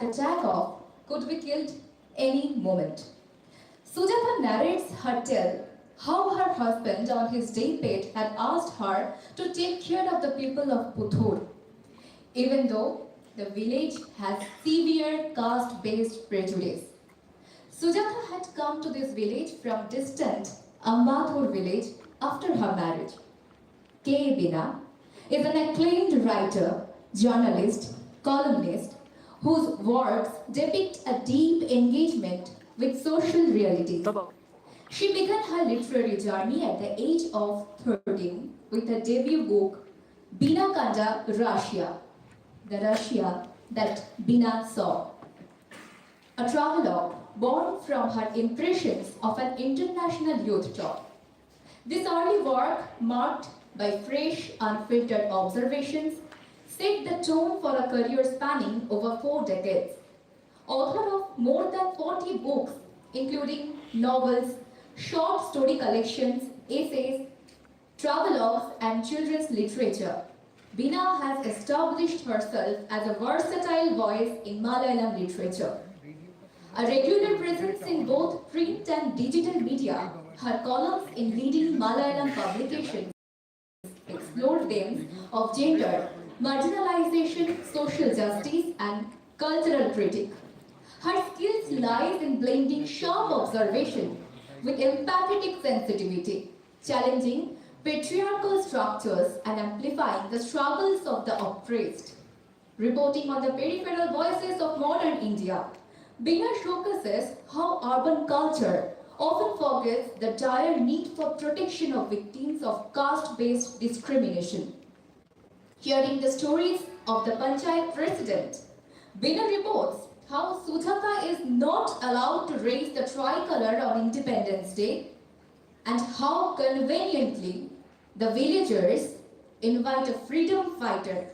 the tag of could be killed any moment. Sujata narrates her tale how her husband on his deathbed had asked her to take care of the people of Puthur, even though the village has severe caste-based prejudice. Sujata had come to this village from distant Ambathur village after her marriage. K. Bina is an acclaimed writer, journalist, columnist whose works depict a deep engagement with social realities. She began her literary journey at the age of 13 with her debut book, Bina Kanda Russia, the Russia that Bina saw. A travelogue born from her impressions of an international youth tour. This early work, marked by fresh, unfiltered observations, set the tone for a career spanning over 4 decades. Author of more than 40 books, including novels, short story collections, essays, travelogues, and children's literature, Bina has established herself as a versatile voice in Malayalam literature. A regular presence in both print and digital media, her columns in leading Malayalam publications explore themes of gender, marginalization, social justice, and cultural critique. Her skills lies in blending sharp observation with empathetic sensitivity, challenging patriarchal structures and amplifying the struggles of the oppressed. Reporting on the peripheral voices of modern India, Bina showcases how urban culture often forgets the dire need for protection of victims of caste-based discrimination. Hearing the stories of the Panchayat president, Bina reports how Sujata is not allowed to raise the tricolour on Independence Day and how conveniently the villagers invite a freedom fighter,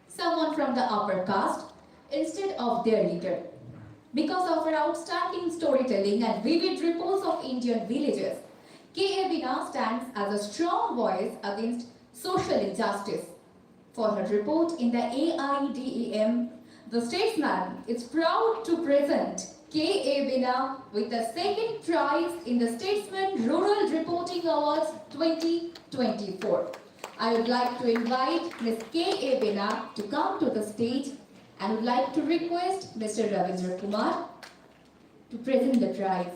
someone from the upper caste, instead of their leader. Because of her outstanding storytelling and vivid reports of Indian villages, K.A. Bina stands as a strong voice against social injustice. For her report in the AIDEM, the Statesman is proud to present K.A. Bina with the second prize in the Statesman Rural Reporting Awards 2024. I would like to invite Ms. K.A. Bina to come to the stage and would like to request Mr. Ravindra Kumar to present the prize.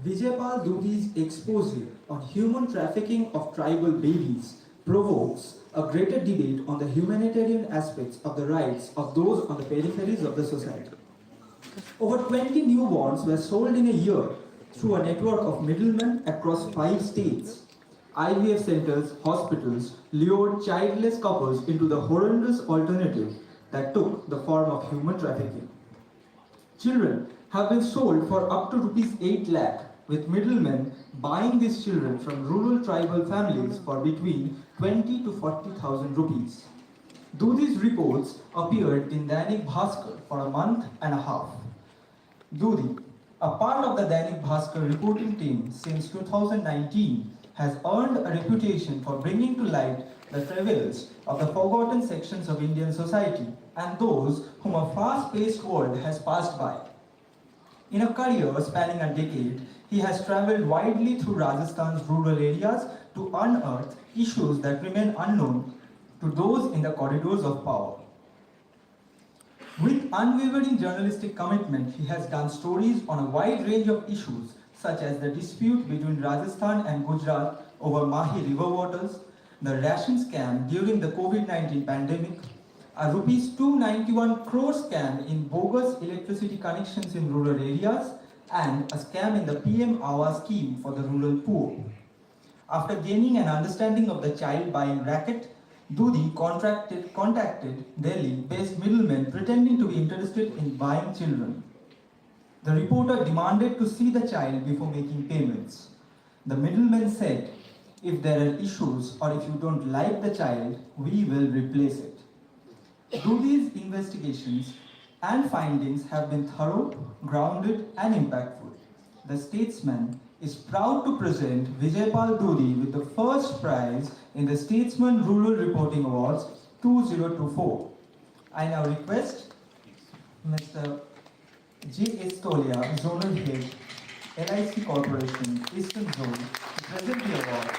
Vijaypal Dudhi's expose on human trafficking of tribal babies provokes a greater debate on the humanitarian aspects of the rights of those on the peripheries of the society. Over 20 newborns were sold in a year through a network of middlemen across 5 states. IVF centers, hospitals lured childless couples into the horrendous alternative that took the form of human trafficking. Children have been sold for up to rupees 8 lakh, with middlemen buying these children from rural tribal families for between 20 to 40,000 rupees. Dudhi's reports appeared in Dainik Bhaskar for a month and a half. Dudhi, a part of the Dainik Bhaskar reporting team since 2019, has earned a reputation for bringing to light the travails of the forgotten sections of Indian society and those whom a fast-paced world has passed by. In a career spanning a decade, he has travelled widely through Rajasthan's rural areas to unearth issues that remain unknown to those in the corridors of power. With unwavering journalistic commitment, he has done stories on a wide range of issues such as the dispute between Rajasthan and Gujarat over Mahi river waters, the ration scam during the COVID-19 pandemic, a rupees 291 crore scam in bogus electricity connections in rural areas, and a scam in the PM Awas scheme for the rural poor. After gaining an understanding of the child buying racket, Dudi contacted Delhi-based middlemen pretending to be interested in buying children. The reporter demanded to see the child before making payments. The middleman said, if there are issues or if you don't like the child, we will replace it. Dudi's investigations and findings have been thorough, grounded, and impactful. The Statesman is proud to present Vijaypal Dudi with the first prize in the Statesman Rural Reporting Awards 2024. I now request Mr. J. S. Tolia, Zonal Head, LIC Corporation, Eastern Zone, to present the award.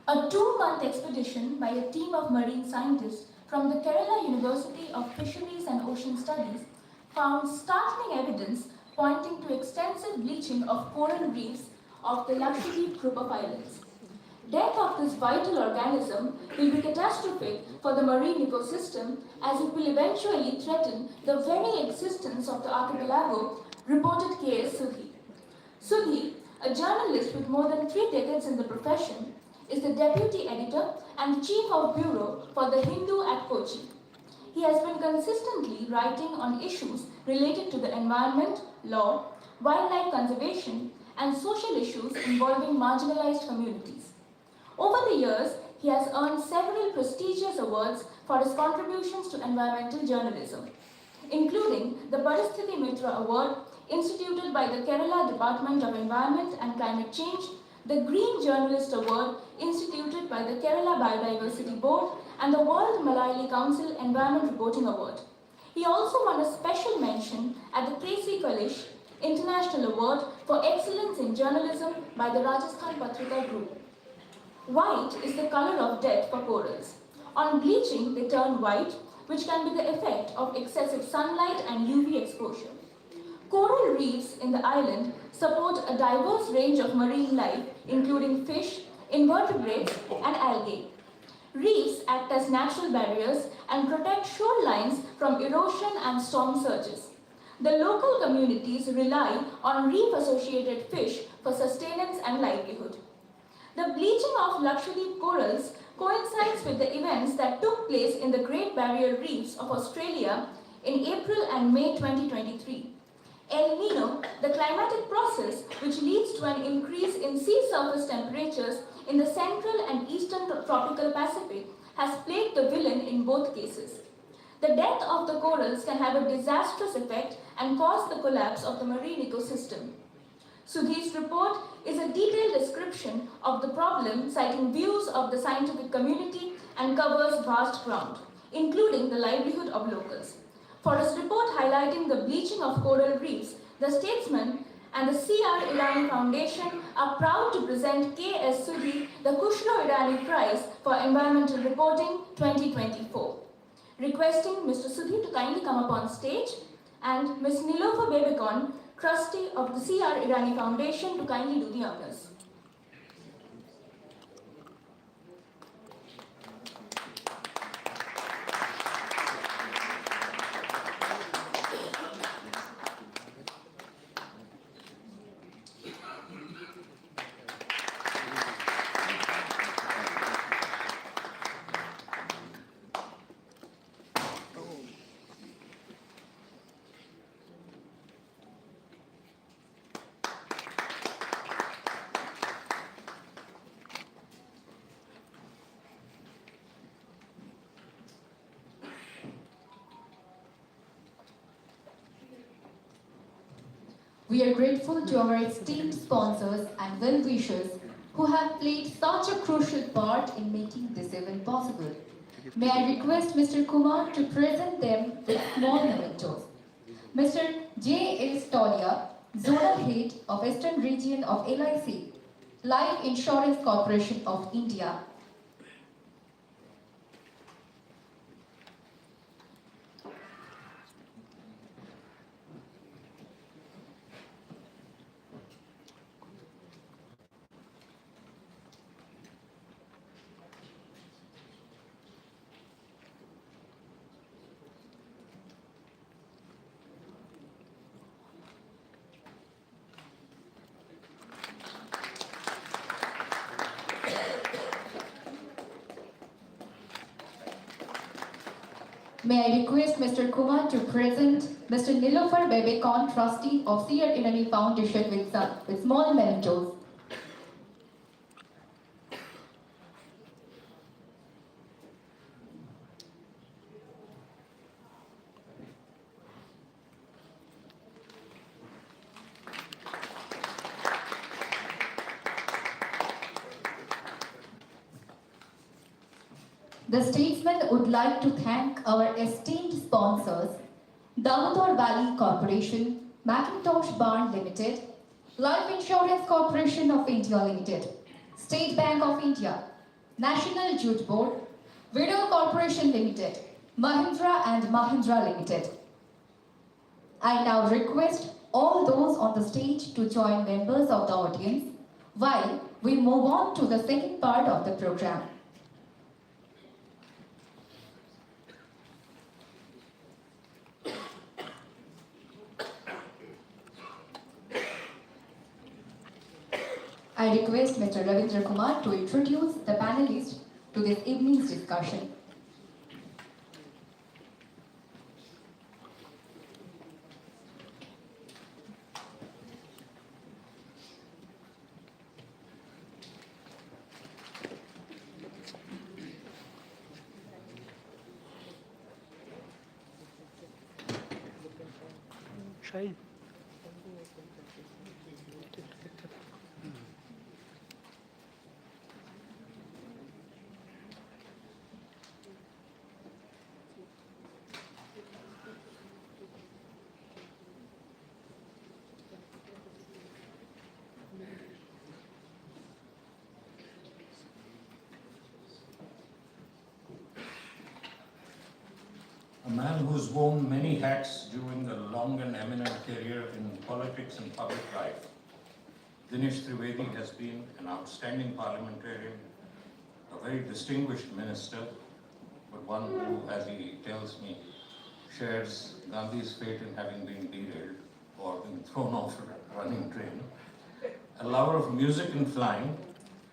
A 2-month expedition by a team of marine scientists from the Kerala University of Fisheries and Ocean Studies found startling evidence pointing to extensive bleaching of coral reefs of the Lakshadweep group of islands. Death of this vital organism will be catastrophic for the marine ecosystem as it will eventually threaten the very existence of the archipelago, reported K.S. Sudhi. Sudhi, a journalist with more than 3 decades in the profession, is the deputy editor and chief of bureau for the Hindu at Kochi. He has been consistently writing on issues related to the environment, law, wildlife conservation, and social issues involving marginalized communities. Over the years, he has earned several prestigious awards for his contributions to environmental journalism, including the Paristhiti Mitra Award instituted by the Kerala Department of Environment and Climate Change, the Green Journalist Award instituted by the Kerala Biodiversity Board, and the World Malayali Council Environment Reporting Award. He also won a special mention at the K.C. Kalish International Award for Excellence in Journalism by the Rajasthan Patrika Group. White is the color of death for corals. On bleaching, they turn white, which can be the effect of excessive sunlight and UV exposure. Coral reefs in the island support a diverse range of marine life, including fish, invertebrates, and algae. Reefs act as natural barriers and protect shorelines from erosion and storm surges. The local communities rely on reef-associated fish for sustenance and livelihood. The bleaching of Lakshadweep corals coincides with the events that took place in the Great Barrier Reefs of Australia in April and May 2023. El Nino, the climatic process which leads to an increase in sea surface temperatures in the central and eastern tropical Pacific, has played the villain in both cases. The death of the corals can have a disastrous effect and cause the collapse of the marine ecosystem. Sudhi's report is a detailed description of the problem, citing views of the scientific community, and covers vast ground, including the livelihood of locals. For his report highlighting the bleaching of coral reefs, the Statesman and the C.R. Irani Foundation are proud to present K.S. Sudhi the Kushno Irani Prize for Environmental Reporting 2024. Requesting Mr. Sudhi to kindly come up on stage, and Ms. Nilofa Babikon, trustee of the C.R. Irani Foundation, to kindly do the honors. We are grateful to our esteemed sponsors and well-wishers who have played such a crucial part in making this event possible. May I request Mr. Kumar to present them with small mementos. Mr. J. S. Tolia, Zonal Head of Eastern Region of LIC, Life Insurance Corporation of India. May I request Mr. Kumar to present Mr. Nilofar Bebekon, Trustee of Sir Inani Foundation with small mementos. The Statesman would like to thank our esteemed sponsors, Damodar Valley Corporation, Macintosh Barn Limited, Life Insurance Corporation of India Limited, State Bank of India, National Jute Board, Widow Corporation Limited, Mahindra and Mahindra Limited. I now request all those on the stage to join members of the audience while we move on to the second part of the program. I request Mr. Ravindra Kumar to introduce the panelists to this evening's discussion. Shine. A man who's worn many hats during a long and eminent career in politics and public life, Dinesh Trivedi has been an outstanding parliamentarian, a very distinguished minister, but one who, as he tells me, shares Gandhi's fate in having been derailed or been thrown off a running train, a lover of music and flying,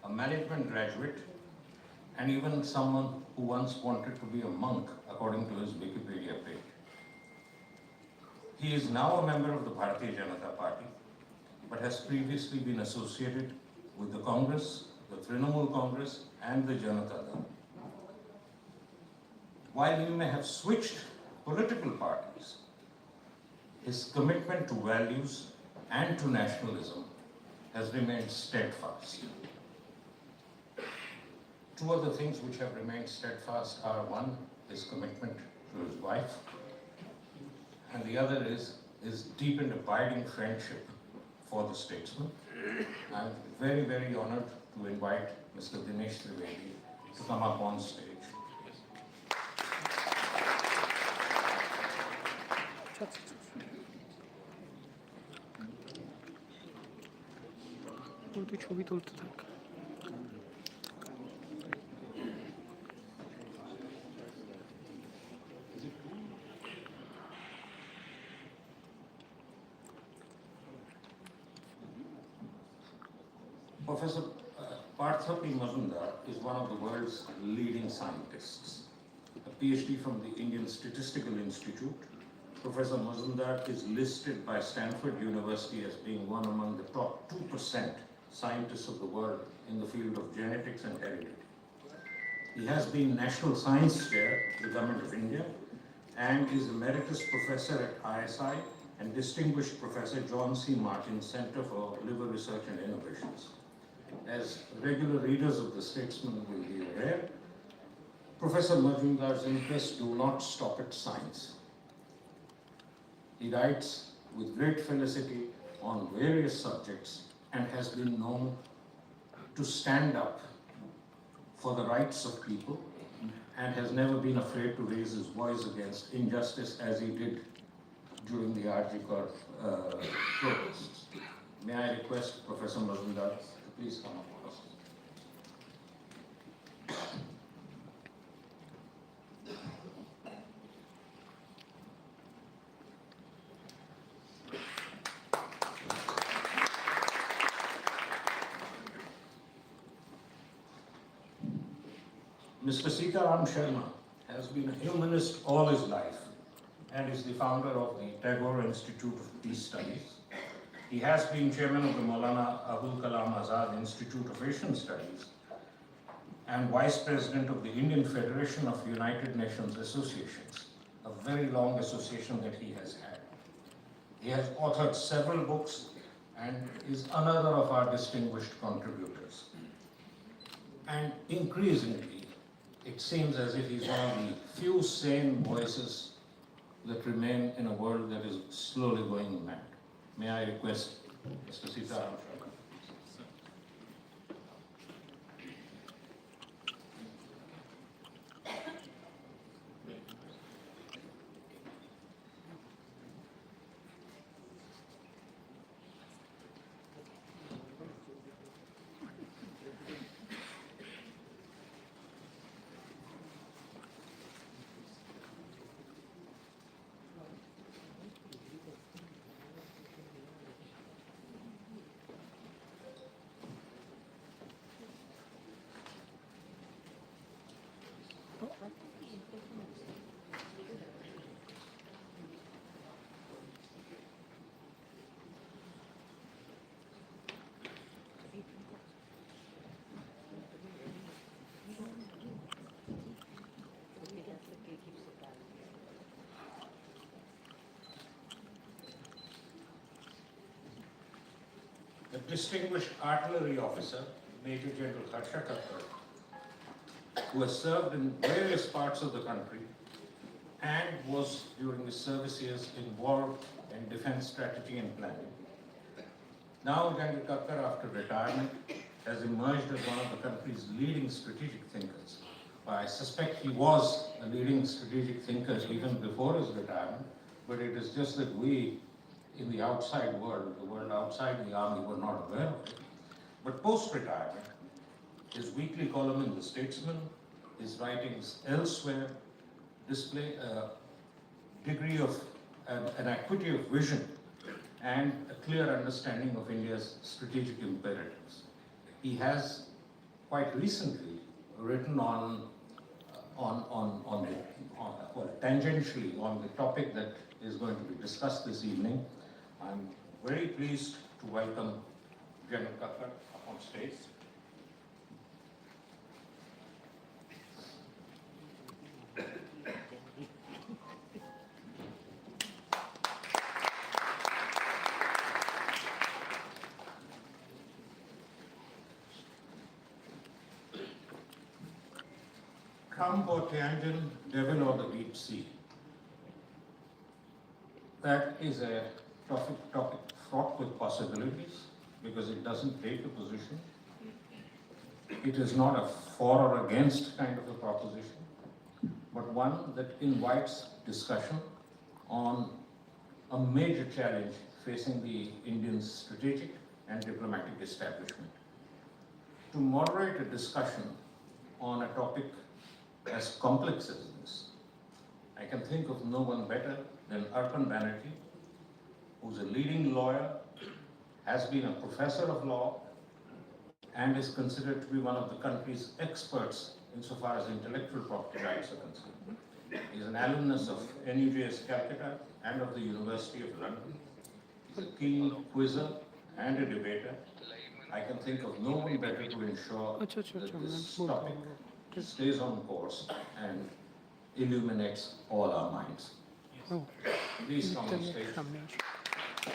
a management graduate, and even someone who once wanted to be a monk, according to his Wikipedia page. He is now a member of the Bharatiya Janata Party, but has previously been associated with the Congress, the Trinamool Congress, and the Janata Dal. While he may have switched political parties, his commitment to values and to nationalism has remained steadfast. Two other things which have remained steadfast are, one, his commitment to his wife, and the other is his deep and abiding friendship for the Statesman. I'm very, very honored to invite Mr. Dinesh Trivedi to come up on stage. তুই ছবি তুলতে থাক। Professor Partha P. Mazumdar is one of the world's leading scientists. A PhD from the Indian Statistical Institute, Professor Mazumdar is listed by Stanford University as being one among the top 2% scientists of the world in the field of genetics and heredity. He has been National Science Chair of the Government of India and is Emeritus Professor at ISI and distinguished Professor John C. Martin Center for Liver Research and Innovations. As regular readers of the Statesman will be aware, Professor Majumdar's interests do not stop at science. He writes with great felicity on various subjects and has been known to stand up for the rights of people and has never been afraid to raise his voice against injustice as he did during the Arjikar protests. May I request Professor Majumdar to please come up with us. Mr. Sitaram Sharma has been a humanist all his life and is the founder of the Tagore Institute of Peace Studies. He has been chairman of the Maulana Abul Kalam Azad Institute of Asian Studies and vice president of the Indian Federation of United Nations Associations, a very long association that he has had. He has authored several books and is another of our distinguished contributors. And increasingly, it seems as if he's one of the few sane voices that remain in a world that is slowly going mad. May I request Mr. Sitaram Sharma? The distinguished artillery officer, Major General Harsha Kakkar, who has served in various parts of the country and was during his service years involved in defense strategy and planning. Now General Kakkar, after retirement, has emerged as one of the country's leading strategic thinkers. I suspect he was a leading strategic thinker even before his retirement, but it is just that we in the outside world, the world outside the army, were not aware of it. But post-retirement, his weekly column in the Statesman, his writings elsewhere display a degree of an acuity of vision and a clear understanding of India's strategic imperatives. He has quite recently written tangentially on the topic that is going to be discussed this evening. I'm very pleased to welcome General Kakkar up on stage. Trump or Tianjin, devil or the deep sea. That is a topic fraught with possibilities because it doesn't take a position. It is not a for or against kind of a proposition, but one that invites discussion on a major challenge facing the Indian strategic and diplomatic establishment. To moderate a discussion on a topic as complex as this, I can think of no one better than Arpan Banerjee, who's a leading lawyer, has been a professor of law, and is considered to be one of the country's experts insofar as intellectual property rights are concerned. He is an alumnus of NUJS Calcutta and of the University of London. He's a keen quizzer and a debater. I can think of no one better to ensure that this topic stays on course and illuminates all our minds. Please come on stage. Now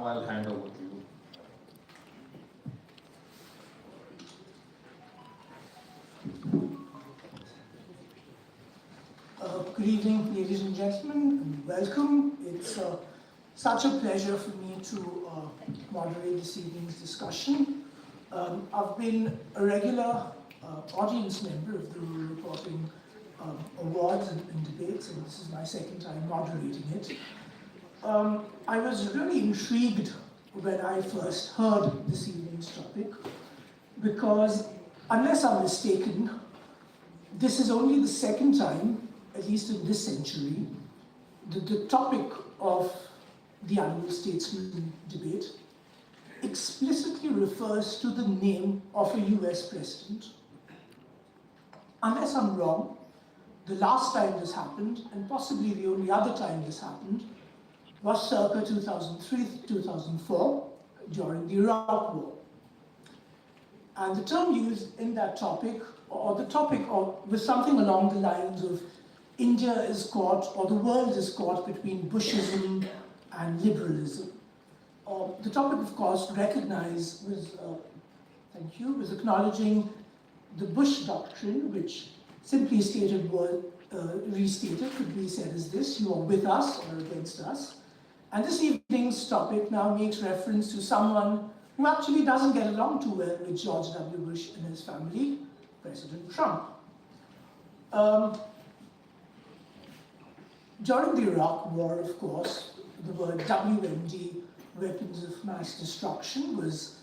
I'll hand over to you. Good evening, ladies and gentlemen, and welcome. It's such a pleasure for me to moderate this evening's discussion. I've been a regular audience member of the Rural Reporting Awards and debates, and this is my second time moderating it. I was really intrigued when I first heard this evening's topic, because unless I'm mistaken, this is only the second time, at least in this century, the topic of the annual Statesman debate explicitly refers to the name of a US president. Unless I'm wrong, the last time this happened, and possibly the only other time this happened, was circa 2003-2004, during the Iraq War. And the term used in that topic, or the topic was something along the lines of India is caught, or the world is caught between Bushism and liberalism. The topic, of course, recognized was acknowledging the Bush doctrine, which simply stated, restated, could be said as this: you are with us or against us. And this evening's topic now makes reference to someone who actually doesn't get along too well with George W. Bush and his family, President Trump. During the Iraq War, of course, the word WMD, weapons of mass destruction, was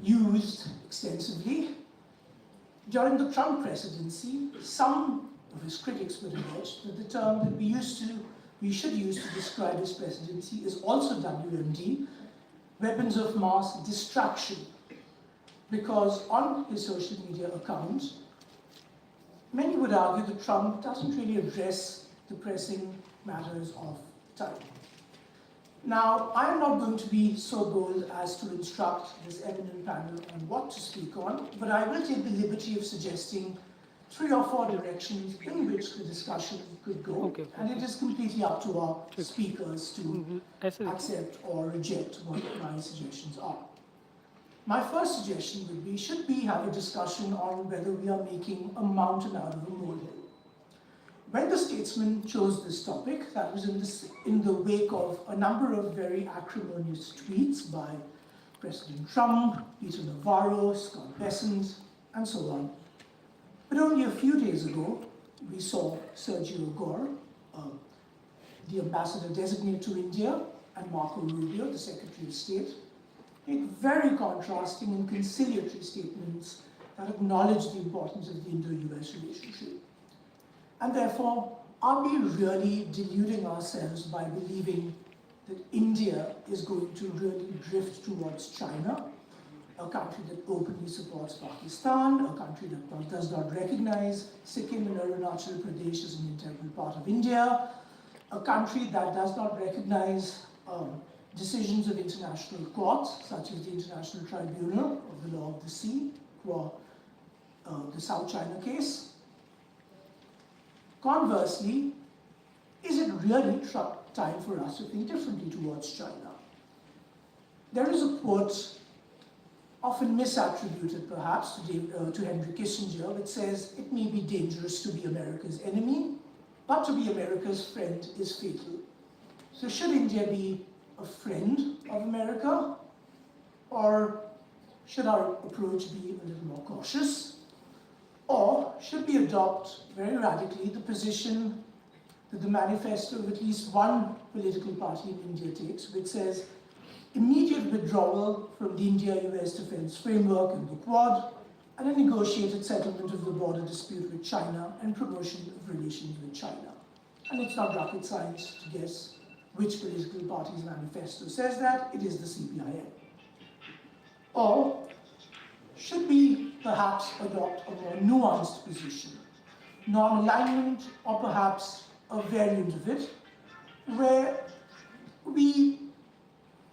used extensively. During the Trump presidency, some of his critics would allege that the term that we should use to describe his presidency is also WMD, weapons of mass destruction, because on his social media account, many would argue that Trump doesn't really address the pressing matters of time. Now, I am not going to be so bold as to instruct this eminent panel on what to speak on, but I will take the liberty of suggesting 3 or 4 directions in which the discussion could go, and it is completely up to our speakers to accept or reject what my suggestions are. My first suggestion would be, should we have a discussion on whether we are making a mountain out of a molehill? When the Statesman chose this topic, that was in the wake of a number of very acrimonious tweets by President Trump, Peter Navarro, Scott Bessent, and so on. But only a few days ago, we saw Sergio Gore, the ambassador designate to India, and Marco Rubio, the Secretary of State, make very contrasting and conciliatory statements that acknowledge the importance of the Indo-US relationship. And therefore, are we really deluding ourselves by believing that India is going to really drift towards China, a country that openly supports Pakistan, a country that does not recognize Sikkim and Arunachal Pradesh as an integral part of India, a country that does not recognize decisions of international courts, such as the International Tribunal of the Law of the Sea for the South China case? Conversely, is it really time for us to think differently towards China? There is a quote, often misattributed perhaps to Henry Kissinger, which says, "It may be dangerous to be America's enemy, but to be America's friend is fatal." So should India be a friend of America, or should our approach be a little more cautious? Or should we adopt very radically the position that the manifesto of at least one political party in India takes, which says immediate withdrawal from the India-US defense framework and the Quad, and a negotiated settlement of the border dispute with China and promotion of relations with China. And it's not rocket science to guess which political party's manifesto says that. It is the CPIM. Or should we perhaps adopt a more nuanced position, non-alignment, or perhaps a variant of it, where we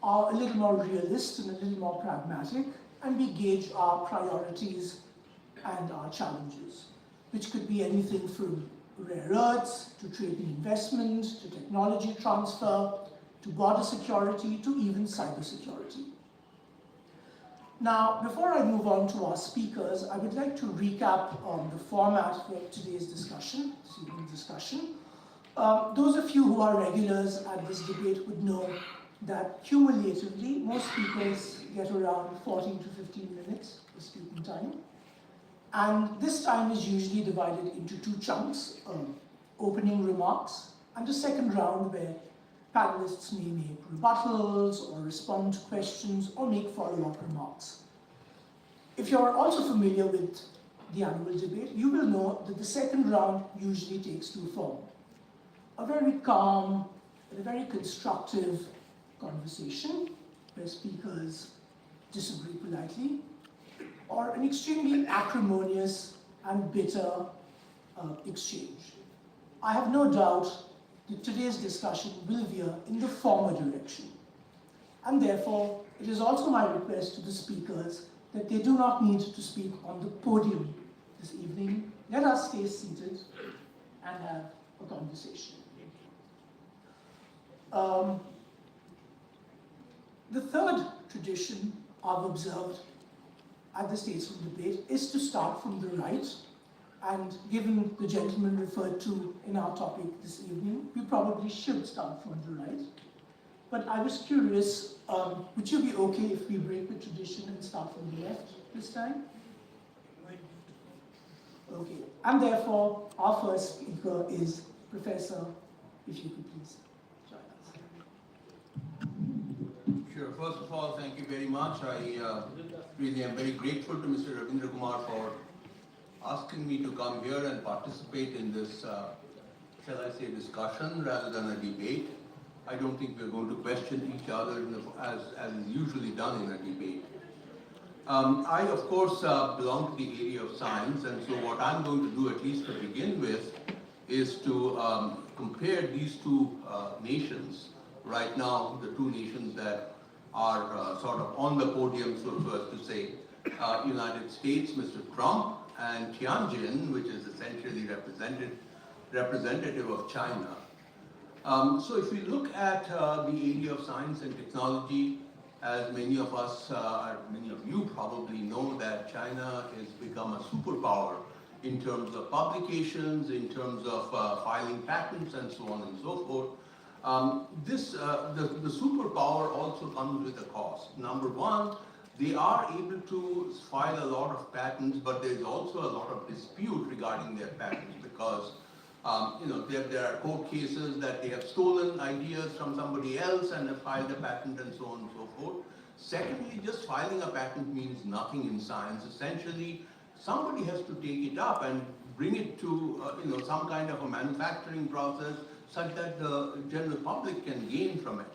are a little more realist and a little more pragmatic, and we gauge our priorities and our challenges, which could be anything from rare earths, to trade and investment, to technology transfer, to border security, to even cybersecurity. Now, before I move on to our speakers, I would like to recap the format for today's discussion, this evening's discussion. Those of you who are regulars at this debate would know that cumulatively, most speakers get around 14 to 15 minutes of speaking time. And this time is usually divided into two chunks, opening remarks, and a second round where panelists may make rebuttals or respond to questions or make follow-up remarks. If you're also familiar with the annual debate, you will know that the second round usually takes two forms. A very calm and a very constructive conversation where speakers disagree politely, or an extremely acrimonious and bitter exchange. I have no doubt that today's discussion will veer in the former direction. And therefore, it is also my request to the speakers that they do not need to speak on the podium this evening. Let us stay seated and have a conversation. The third tradition I've observed at the Statesman debate is to start from the right, and given the gentleman referred to in our topic this evening, we probably should start from the right. But I was curious, would you be okay if we break the tradition and start from the left this time? Okay, and therefore our first speaker is Professor, if you could please join us. Sure. First of all, thank you very much. I really am very grateful to Mr. Ravindra Kumar for asking me to come here and participate in this, shall I say, discussion rather than a debate. I don't think we're going to question each other as is usually done in a debate. I, of course, belong to the area of science, and so what I'm going to do, at least to begin with, is to compare these two nations. Right now, the two nations that are sort of on the podium, so as to say, United States, Mr. Trump, and Tianjin, which is essentially representative of China. So if we look at the area of science and technology, as many of us, many of you probably know, that China has become a superpower in terms of publications, in terms of filing patents, and so on and so forth. The superpower also comes with a cost. Number one, they are able to file a lot of patents, but there is also a lot of dispute regarding their patents because there are court cases that they have stolen ideas from somebody else and have filed a patent and so on and so forth. Secondly, just filing a patent means nothing in science. Essentially, somebody has to take it up and bring it to some kind of a manufacturing process such that the general public can gain from it.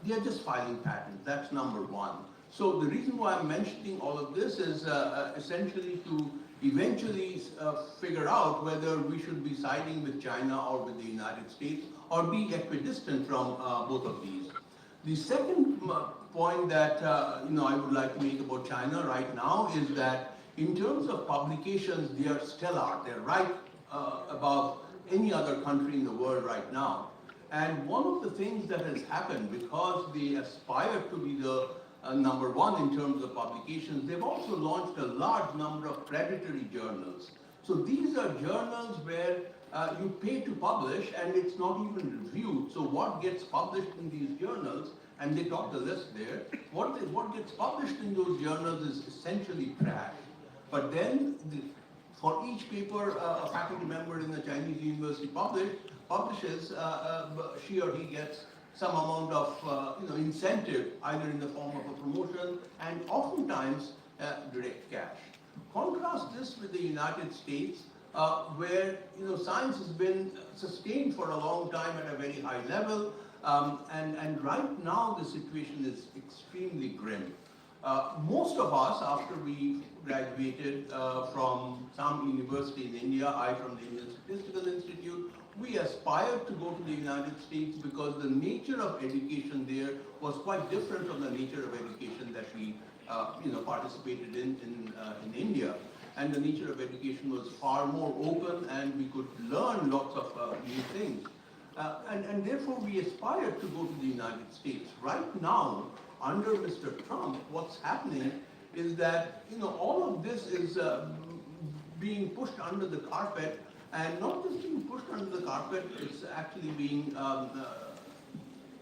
They are just filing patents. That's number one. So the reason why I'm mentioning all of this is essentially to eventually figure out whether we should be siding with China or with the United States or be equidistant from both of these. The second point that I would like to make about China right now is that in terms of publications, they are stellar. They're right above any other country in the world right now. And one of the things that has happened, because they aspire to be the number one in terms of publications, they've also launched a large number of predatory journals. So these are journals where you pay to publish and it's not even reviewed. So what gets published in these journals, and they talk the list there, what gets published in those journals is essentially trash. But then for each paper a faculty member in the Chinese university publishes, she or he gets some amount of incentive, either in the form of a promotion and oftentimes direct cash. Contrast this with the United States, where science has been sustained for a long time at a very high level, and right now the situation is extremely grim. Most of us, after we graduated from some university in India, I from the Indian Statistical Institute, we aspired to go to the United States because the nature of education there was quite different from the nature of education that we participated in India. And the nature of education was far more open, and we could learn lots of new things. And therefore we aspired to go to the United States. Right now, under Mr. Trump, what's happening is that all of this is being pushed under the carpet, and not just being pushed under the carpet, it's actually being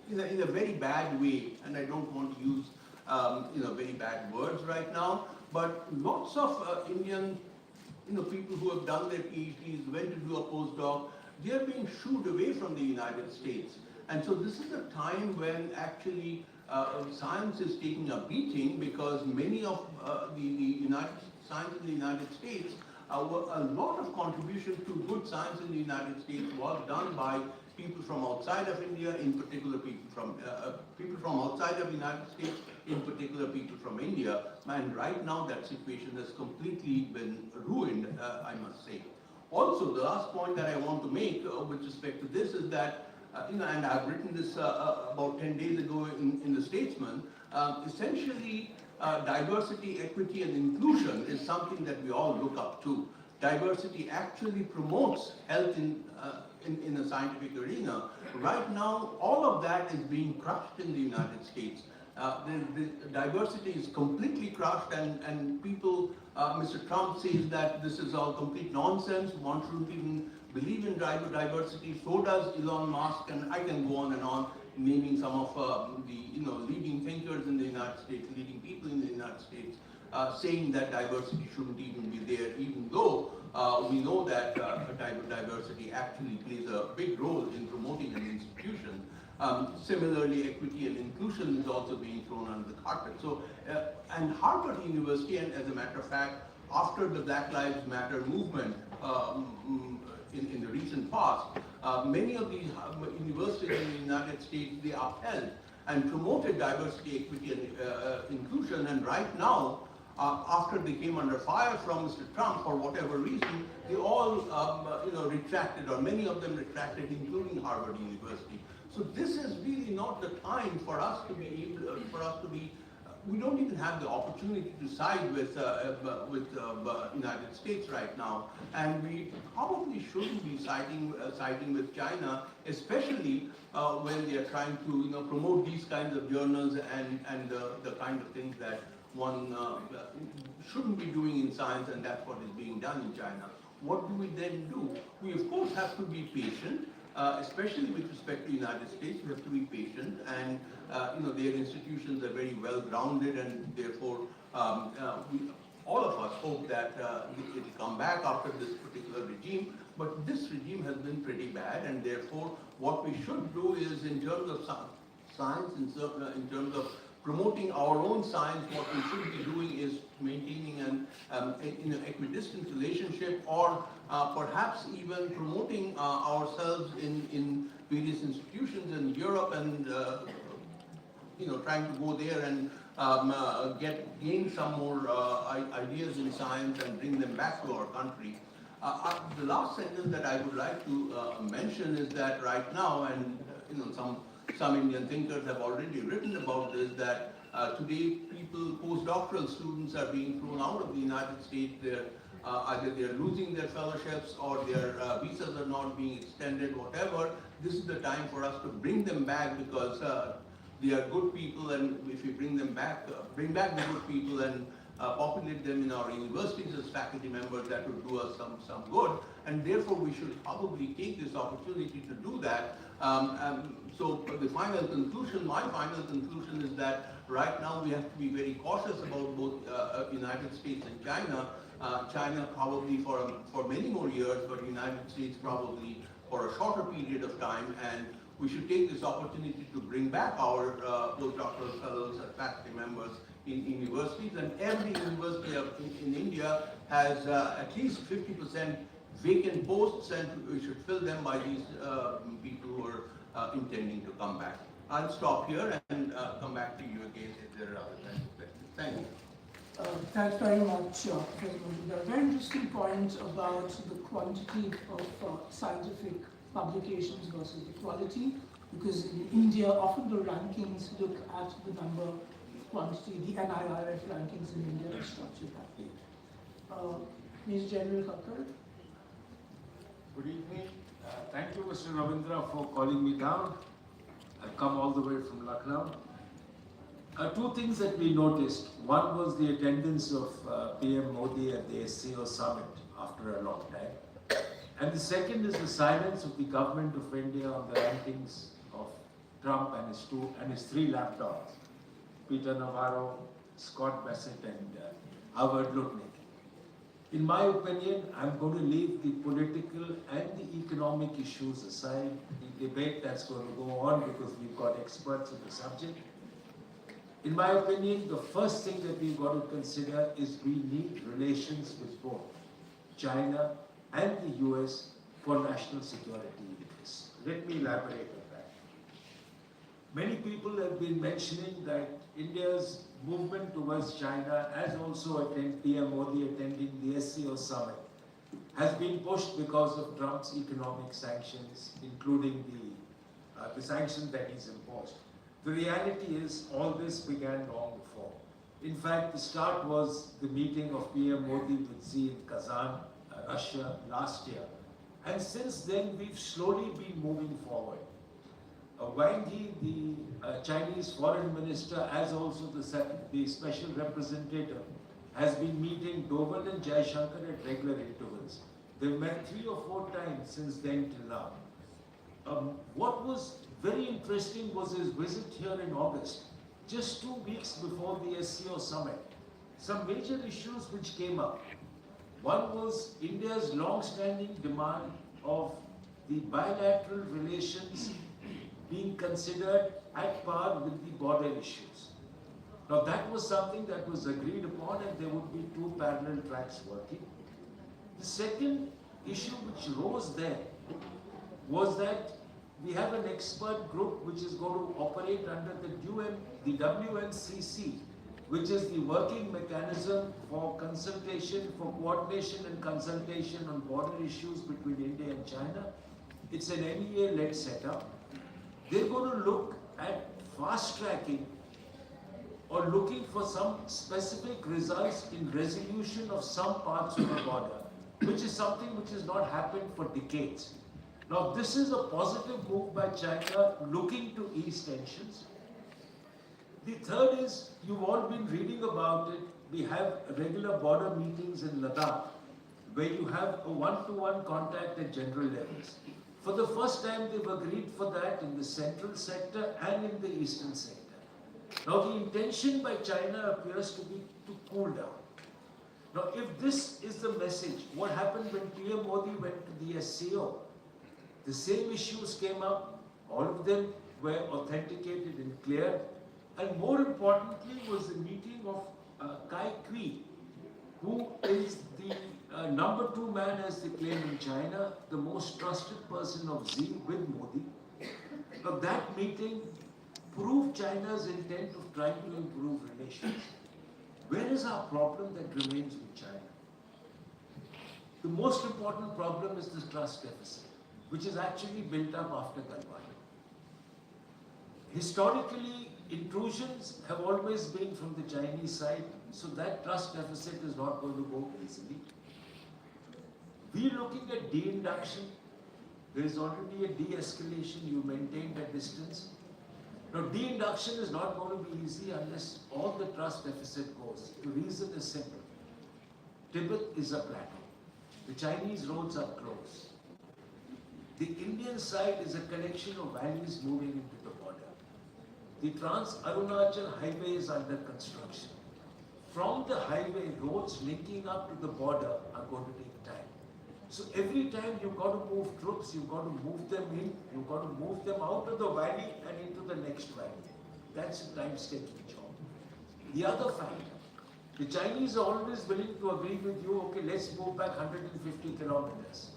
in a very bad way, and I don't want to use very bad words right now, but lots of Indian people who have done their PhDs, went to do a postdoc, they are being shooed away from the United States. And so this is a time when actually science is taking a beating, because many of the science in the United States, a lot of contribution to good science in the United States was done by people from outside of India, in particular people from outside of the United States, in particular people from India. And right now that situation has completely been ruined, I must say. Also, the last point that I want to make with respect to this is that, and I've written this about 10 days ago in the Statesman, essentially diversity, equity and inclusion is something that we all look up to. Diversity actually promotes health in the scientific arena. Right now, all of that is being crushed in the United States. The diversity is completely crushed, and people, Mr. Trump says that this is all complete nonsense, one shouldn't even believe in diversity, so does Elon Musk, and I can go on and on, naming some of the leading thinkers in the United States, leading people in the United States, saying that diversity shouldn't even be there, even though we know that diversity actually plays a big role in promoting an institution. Similarly, equity and inclusion is also being thrown under the carpet. So, and Harvard University, and as a matter of fact, after the Black Lives Matter movement in the recent past, many of these universities in the United States, they upheld and promoted diversity, equity, and inclusion. And right now, after they came under fire from Mr. Trump for whatever reason, they all retracted, or many of them retracted, including Harvard University. So this is really not the time for us to be able, we don't even have the opportunity to side with United States right now, and we probably shouldn't be siding with China, especially when they are trying to promote these kinds of journals and the kind of things that one shouldn't be doing in science, and that's what is being done in China. What do we then do? We of course have to be patient. Especially with respect to the United States, we have to be patient, and their institutions are very well grounded, and therefore all of us hope that it will come back after this particular regime. But this regime has been pretty bad, and therefore what we should do is, in terms of science, in terms of promoting our own science, what we should be doing is maintaining an equidistant relationship, or perhaps even promoting ourselves in various institutions in Europe, and trying to go there and gain some more ideas in science and bring them back to our country. The last sentence that I would like to mention is that right now, and some Indian thinkers have already written about this, that today postdoctoral students are being thrown out of the United States. Either they're losing their fellowships, or their visas are not being extended, whatever. This is the time for us to bring them back, because they are good people, and if we bring back the good people and populate them in our universities as faculty members, that would do us some good, and therefore we should probably take this opportunity to do that. So my final conclusion is that right now we have to be very cautious about both United States and China. China probably for many more years, but United States probably for a shorter period of time, and we should take this opportunity to bring back our postdoctoral fellows as faculty members in universities, and every university in India has at least 50% vacant posts, and we should fill them by these people who are intending to come back. I'll stop here and come back to you again if there are other kinds of questions. Thank you. Thanks very much, Professor Majumdar. Very interesting points about the quantity of scientific publications versus the quality, because in India, often the rankings look at the number, quantity, the NIRF rankings in India are structured that way. Major General Kakkar. Good evening. Thank you, Mr. Ravindra, for calling me down. I've come all the way from Lucknow. Two things that we noticed. One was the attendance of PM Modi at the SCO summit after a long time. And the second is the silence of the government of India on the rankings of Trump and his three lapdogs, Peter Navarro, Scott Bassett, and Howard Lutnick. In my opinion, I'm going to leave the political and the economic issues aside, the debate that's going to go on because we've got experts in the subject. In my opinion, the first thing that we've got to consider is we need relations with both China and the US for national security interests. Let me elaborate on that. Many people have been mentioning that India's movement towards China, as also PM Modi attending the SCO summit, has been pushed because of Trump's economic sanctions, including the sanctions that he's imposed. The reality is all this began long before. In fact, the start was the meeting of PM Modi with Xi in Kazan, Russia, last year. And since then, we've slowly been moving forward. Wang Yi, the Chinese foreign minister, as also the special representative, has been meeting Doval and Jaishankar at regular intervals. They've met 3 or 4 times since then till now. What was very interesting was his visit here in August, just 2 weeks before the SCO summit. Some major issues which came up. One was India's long-standing demand of the bilateral relations being considered at par with the border issues. Now that was something that was agreed upon, and there would be 2 parallel tracks working. The second issue which rose there was that we have an expert group which is going to operate under the WNCC, which is the working mechanism for consultation, for coordination and consultation on border issues between India and China. It's an MEA-led setup. They're going to look at fast-tracking or looking for some specific results in resolution of some parts of the border, which is something which has not happened for decades. Now, this is a positive move by China looking to ease tensions. The third is, you've all been reading about it, we have regular border meetings in Ladakh where you have a one-to-one contact at general levels. For the first time, they've agreed for that in the central sector and in the eastern sector. Now, the intention by China appears to be to cool down. Now, if this is the message, what happened when PM Modi went to the SCO? The same issues came up, all of them were authenticated and clear, and more importantly was the meeting of Kai Kui, who is the number 2 man, as they claim in China, the most trusted person of Xi with Modi. Now that meeting proved China's intent of trying to improve relations. Where is our problem that remains with China? The most important problem is the trust deficit, which is actually built up after Galwani. Historically, intrusions have always been from the Chinese side, so that trust deficit is not going to go easily. We're looking at de-induction. There is already a de-escalation. You maintain the distance. Now, de-induction is not going to be easy unless all the trust deficit goes. The reason is simple. Tibet is a plateau. The Chinese roads are closed. The Indian side is a collection of valleys moving into the border. The Trans-Arunachal highway is under construction. From the highway, roads linking up to the border are going to take time. So every time you've got to move troops, you've got to move them in, you've got to move them out of the valley and into the next valley. That's a time-taking job. The other factor, the Chinese are always willing to agree with you, okay, let's move back 150 kilometers.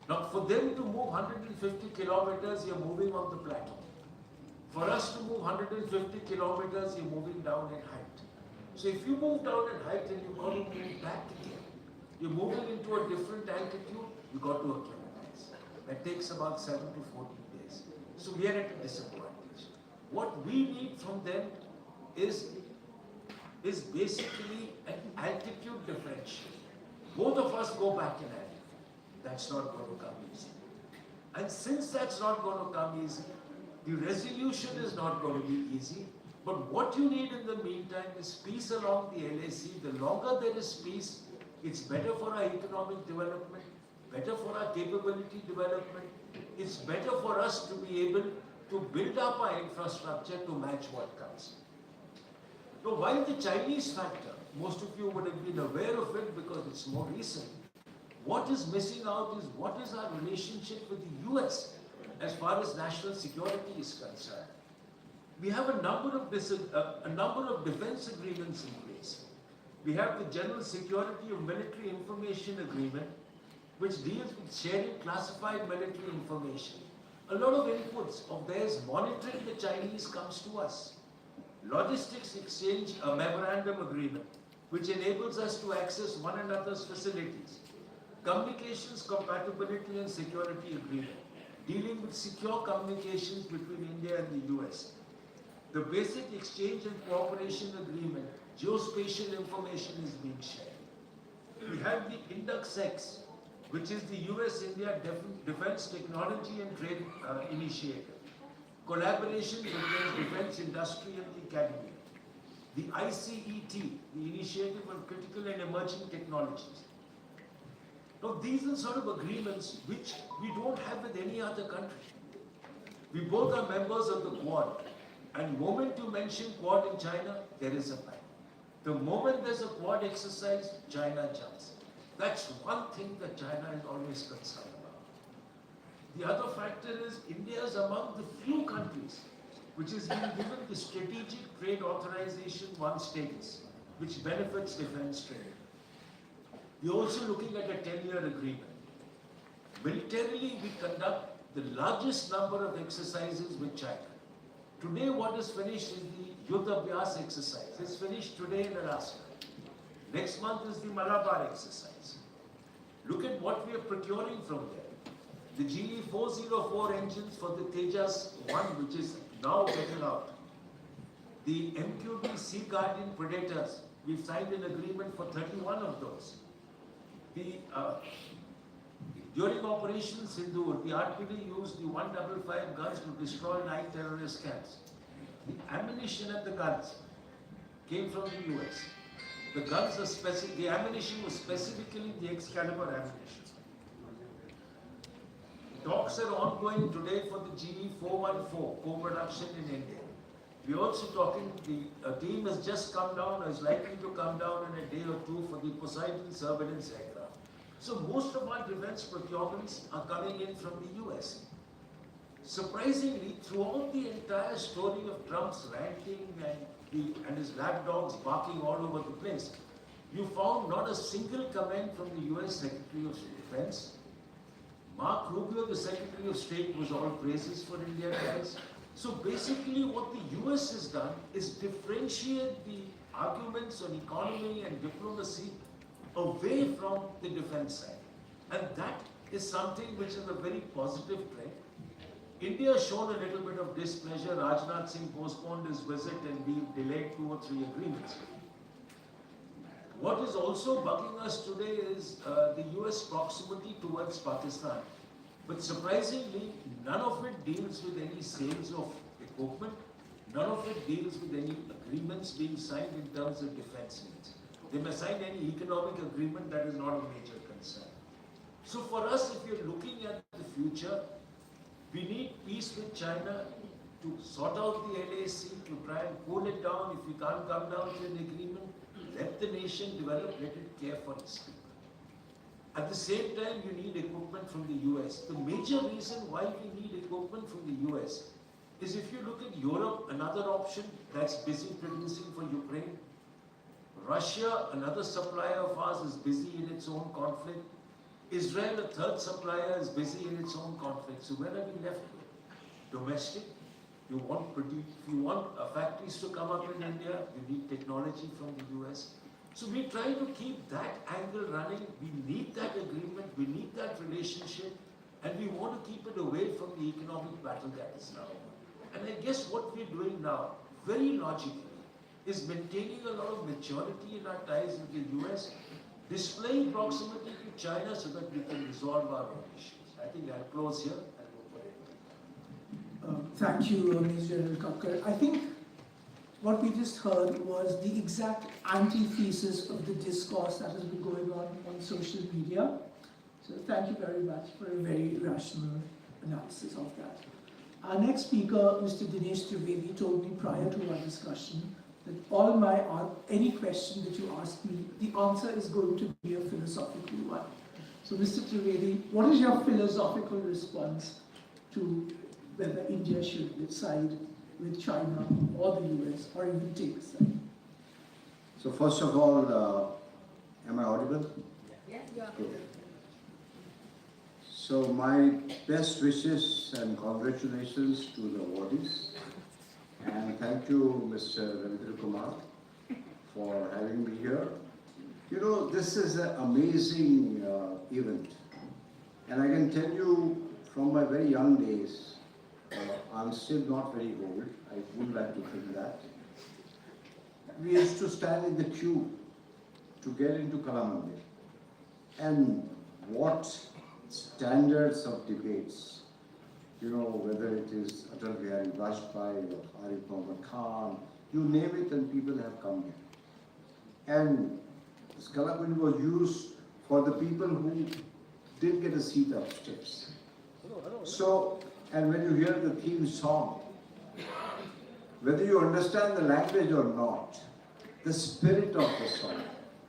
Now, for them to move 150 kilometers, you're moving on the plateau. For us to move 150 kilometers, you're moving down in height. So if you move down in height and you've got to move back again, you're moving into a different altitude, you've got to acclimatize. That takes about 7 to 14 days. So we are at a disadvantage. What we need from them is basically an altitude differential. Both of us go back in altitude. That's not going to come easy. And since that's not going to come easy, the resolution is not going to be easy. But what you need in the meantime is peace along the LAC. The longer there is peace, it's better for our economic development, better for our capability development. It's better for us to be able to build up our infrastructure to match what comes. Now, while the Chinese factor, most of you would have been aware of it because it's more recent, what is missing out is what is our relationship with the US as far as national security is concerned. We have a number of defense agreements in place. We have the General Security of Military Information Agreement, which deals with sharing classified military information. A lot of inputs of theirs monitoring the Chinese comes to us. Logistics exchange, a memorandum agreement, which enables us to access one another's facilities. Communications compatibility and security agreement, dealing with secure communications between India and the US. The basic exchange and cooperation agreement, geospatial information is being shared. We have the Index X, which is the US-India Defense Technology and Trade Initiative. Collaboration between defense industry and the academy. The ICET, the Initiative on Critical and Emerging Technologies. Now, these are sort of agreements which we don't have with any other country. We both are members of the Quad. And the moment you mention Quad in China, there is a fight. The moment there's a Quad exercise, China jumps. That's one thing that China is always concerned about. The other factor is India is among the few countries which has been given the Strategic Trade Authorization 1 status, which benefits defense trade. We're also looking at a 10-year agreement. Militarily, we conduct the largest number of exercises with China. Today, what is finished is the Yuddha Abhyas exercise. It's finished today in Alaska. Next month is the Malabar exercise. Look at what we are procuring from there. The GE 404 engines for the Tejas 1, which is now getting out. The MQB Sea Guardian Predators, we've signed an agreement for 31 of those. During Operation Sindoor, the RPD used the 155 guns to destroy 9 terrorist camps. The ammunition and the guns came from the US. The ammunition was specifically the Excalibur ammunition. Talks are ongoing today for the GE 414 co-production in India. We're also talking, the team has just come down, or is likely to come down in a day or two for the Poseidon surveillance aircraft. So most of our defense procurements are coming in from the US. Surprisingly, throughout the entire story of Trump's ranting and his lapdogs barking all over the place, you found not a single comment from the US Secretary of Defense. Mark Rubio, the Secretary of State, was all praises for India guys. So basically what the US has done is differentiate the arguments on economy and diplomacy away from the defense side. And that is something which is a very positive trend. India has shown a little bit of displeasure. Rajnath Singh postponed his visit and we delayed 2 or 3 agreements. What is also bugging us today is the US proximity towards Pakistan. But surprisingly, none of it deals with any sales of equipment. None of it deals with any agreements being signed in terms of defense needs. They may sign any economic agreement, that is not a major concern. So for us, if you're looking at the future, we need peace with China to sort out the LAC, to try and cool it down. If we can't come down to an agreement, let the nation develop, let it care for its people. At the same time, you need equipment from the US. The major reason why we need equipment from the US is if you look at Europe, another option that's busy producing for Ukraine. Russia, another supplier of ours, is busy in its own conflict. Israel, a third supplier, is busy in its own conflict. So where are we left with? Domestic. If you want factories to come up in India, you need technology from the US. So we try to keep that angle running. We need that agreement. We need that relationship. And we want to keep it away from the economic battle that is now. And I guess what we're doing now, very logically, is maintaining a lot of maturity in our ties with the US, displaying proximity to China so that we can resolve our own issues. I think I'll close here and open it. Thank you, Ms. General Kakkar. I think what we just heard was the exact antithesis of the discourse that has been going on social media. So thank you very much for a very rational analysis of that. Our next speaker, Mr. Dinesh Trivedi, told me prior to our discussion that any question that you ask me, the answer is going to be a philosophical one. So Mr. Trivedi, what is your philosophical response to whether India should side with China or the US, or even take a side? So first of all, am I audible? Yes. Good. So my best wishes and congratulations to the awardees. And thank you, Mr. Ravindra Kumar, for having me here. You know, this is an amazing event. And I can tell you from my very young days, I'm still not very old, I would like to think that. We used to stand in the queue to get into Kalamandir. And what standards of debates, you know, whether it is Atal Bihari Vajpayee or Arif Muhammad Khan, you name it and people have come here. And this Kalamandir was used for the people who didn't get a seat upstairs. So, and when you hear the theme song, whether you understand the language or not, the spirit of the song,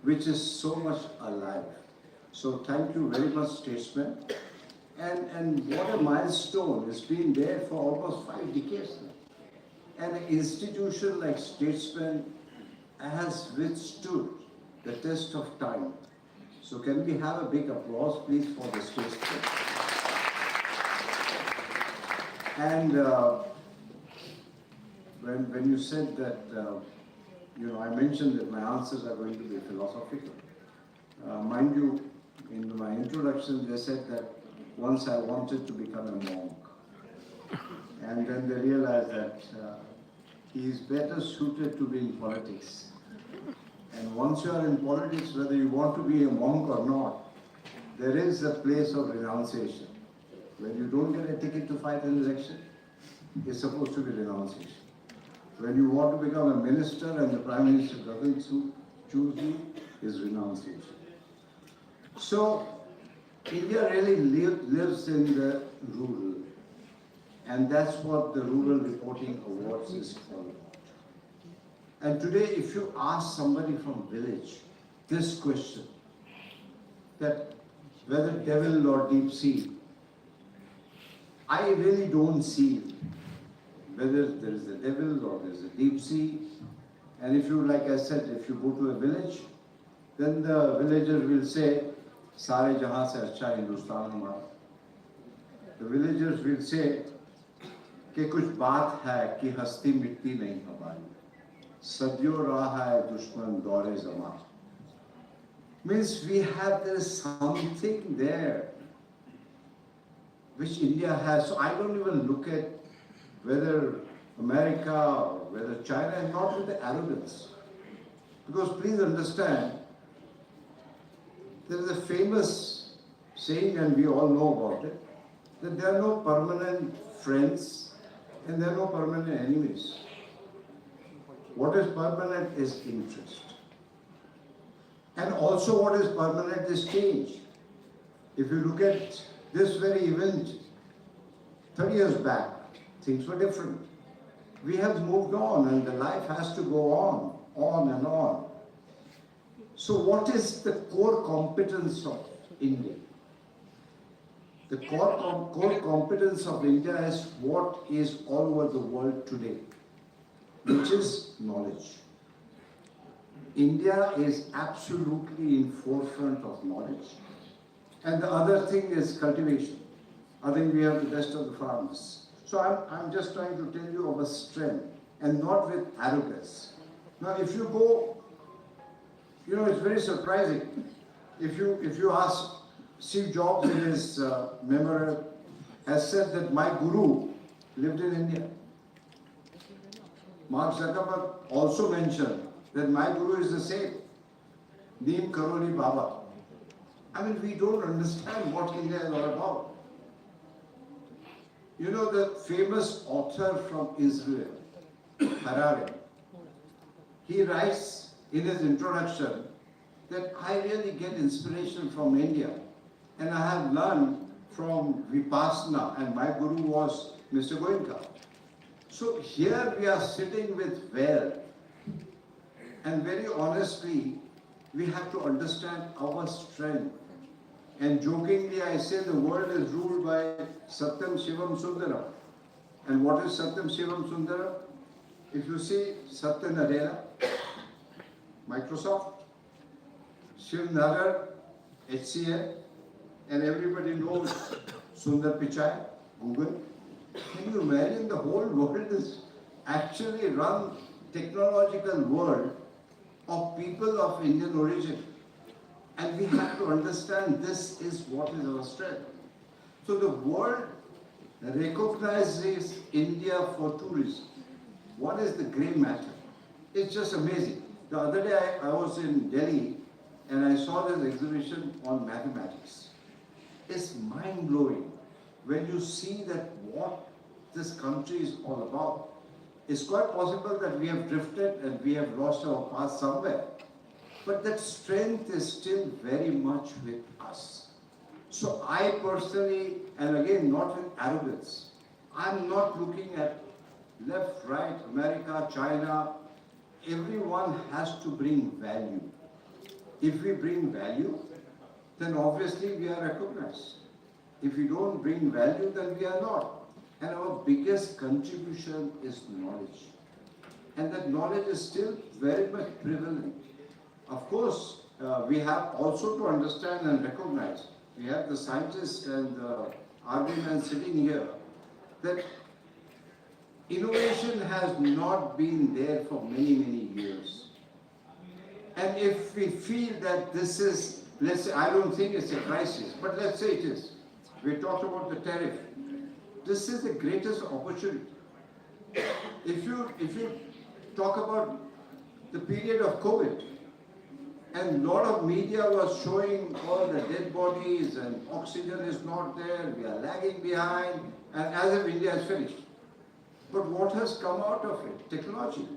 which is so much alive. So thank you very much, Statesman. And what a milestone. It's been there for almost 5 decades now. And an institution like Statesman has withstood the test of time. So can we have a big applause, please, for the Statesman? And when you said that, you know, I mentioned that my answers are going to be philosophical. Mind you, in my introduction, they said that once I wanted to become a monk. And then they realized that he is better suited to be in politics. And once you are in politics, whether you want to be a monk or not, there is a place of renunciation. When you don't get a ticket to fight an election, it's supposed to be renunciation. When you want to become a minister and the Prime Minister doesn't choose you, is renunciation. So, India really lives in the rural, and that's what the Rural Reporting Awards is all about. And today, if you ask somebody from village this question, that whether devil or deep sea, I really don't see whether there is a devil or there is a deep sea. And if you, like I said, if you go to a village, then the villagers will say, Sare jahan se acha Hindustan hamara. The villagers will say, कि कुछ बात है कि हस्ती मिटती नहीं हमारी, सदियों रहा है दुश्मन दौरे ज़मां. Means there is something there which India has. So I don't even look at whether America or whether China, and not with the arrogance. Because please understand, there is a famous saying, and we all know about it, that there are no permanent friends and there are no permanent enemies. What is permanent is interest. And also what is permanent is change. If you look at this very event, 30 years back, things were different. We have moved on and the life has to go on and on. So what is the core competence of India? The core competence of India is what is all over the world today, which is knowledge. India is absolutely in forefront of knowledge. And the other thing is cultivation. I think we have the best of the farmers. So I'm just trying to tell you of a strength and not with arrogance. Now if you go, you know, it's very surprising. If you ask Steve Jobs in his memoir has said that my guru lived in India. Mark Zuckerberg also mentioned that my guru is the same, Neem Karoli Baba. I mean, we don't understand what India is all about. You know, the famous author from Israel, Harari, he writes in his introduction that I really get inspiration from India, and I have learned from Vipassana, and my guru was Mr. Goenka. So here we are sitting with wealth, and very honestly, we have to understand our strength. And jokingly, I say the world is ruled by Satyam Shivam Sundaram. And what is Satyam Shivam Sundaram? If you see Satya Nadella, Microsoft, Shiv Nagar, HCL, and everybody knows Sundar Pichai, Google. Can you imagine the whole world is actually run technological world of people of Indian origin? And we have to understand this is what is our strength. So the world recognizes India for two reasons. One is the grey matter. It's just amazing. The other day I was in Delhi and I saw this exhibition on mathematics. It's mind-blowing when you see that what this country is all about. It's quite possible that we have drifted and we have lost our path somewhere. But that strength is still very much with us. So I personally, and again, not with arrogance, I'm not looking at left, right, America, China. Everyone has to bring value. If we bring value, then obviously we are recognized. If we don't bring value, then we are not. And our biggest contribution is knowledge. And that knowledge is still very much prevalent. Of course, we have also to understand and recognize, we have the scientists and the army men sitting here, that innovation has not been there for many, many years. And if we feel that this is, let's say, I don't think it's a crisis, but let's say it is. We talked about the tariff. This is the greatest opportunity. If you talk about the period of COVID, and a lot of media was showing all the dead bodies and oxygen is not there, we are lagging behind, and as if India is finished. But what has come out of it? Technology.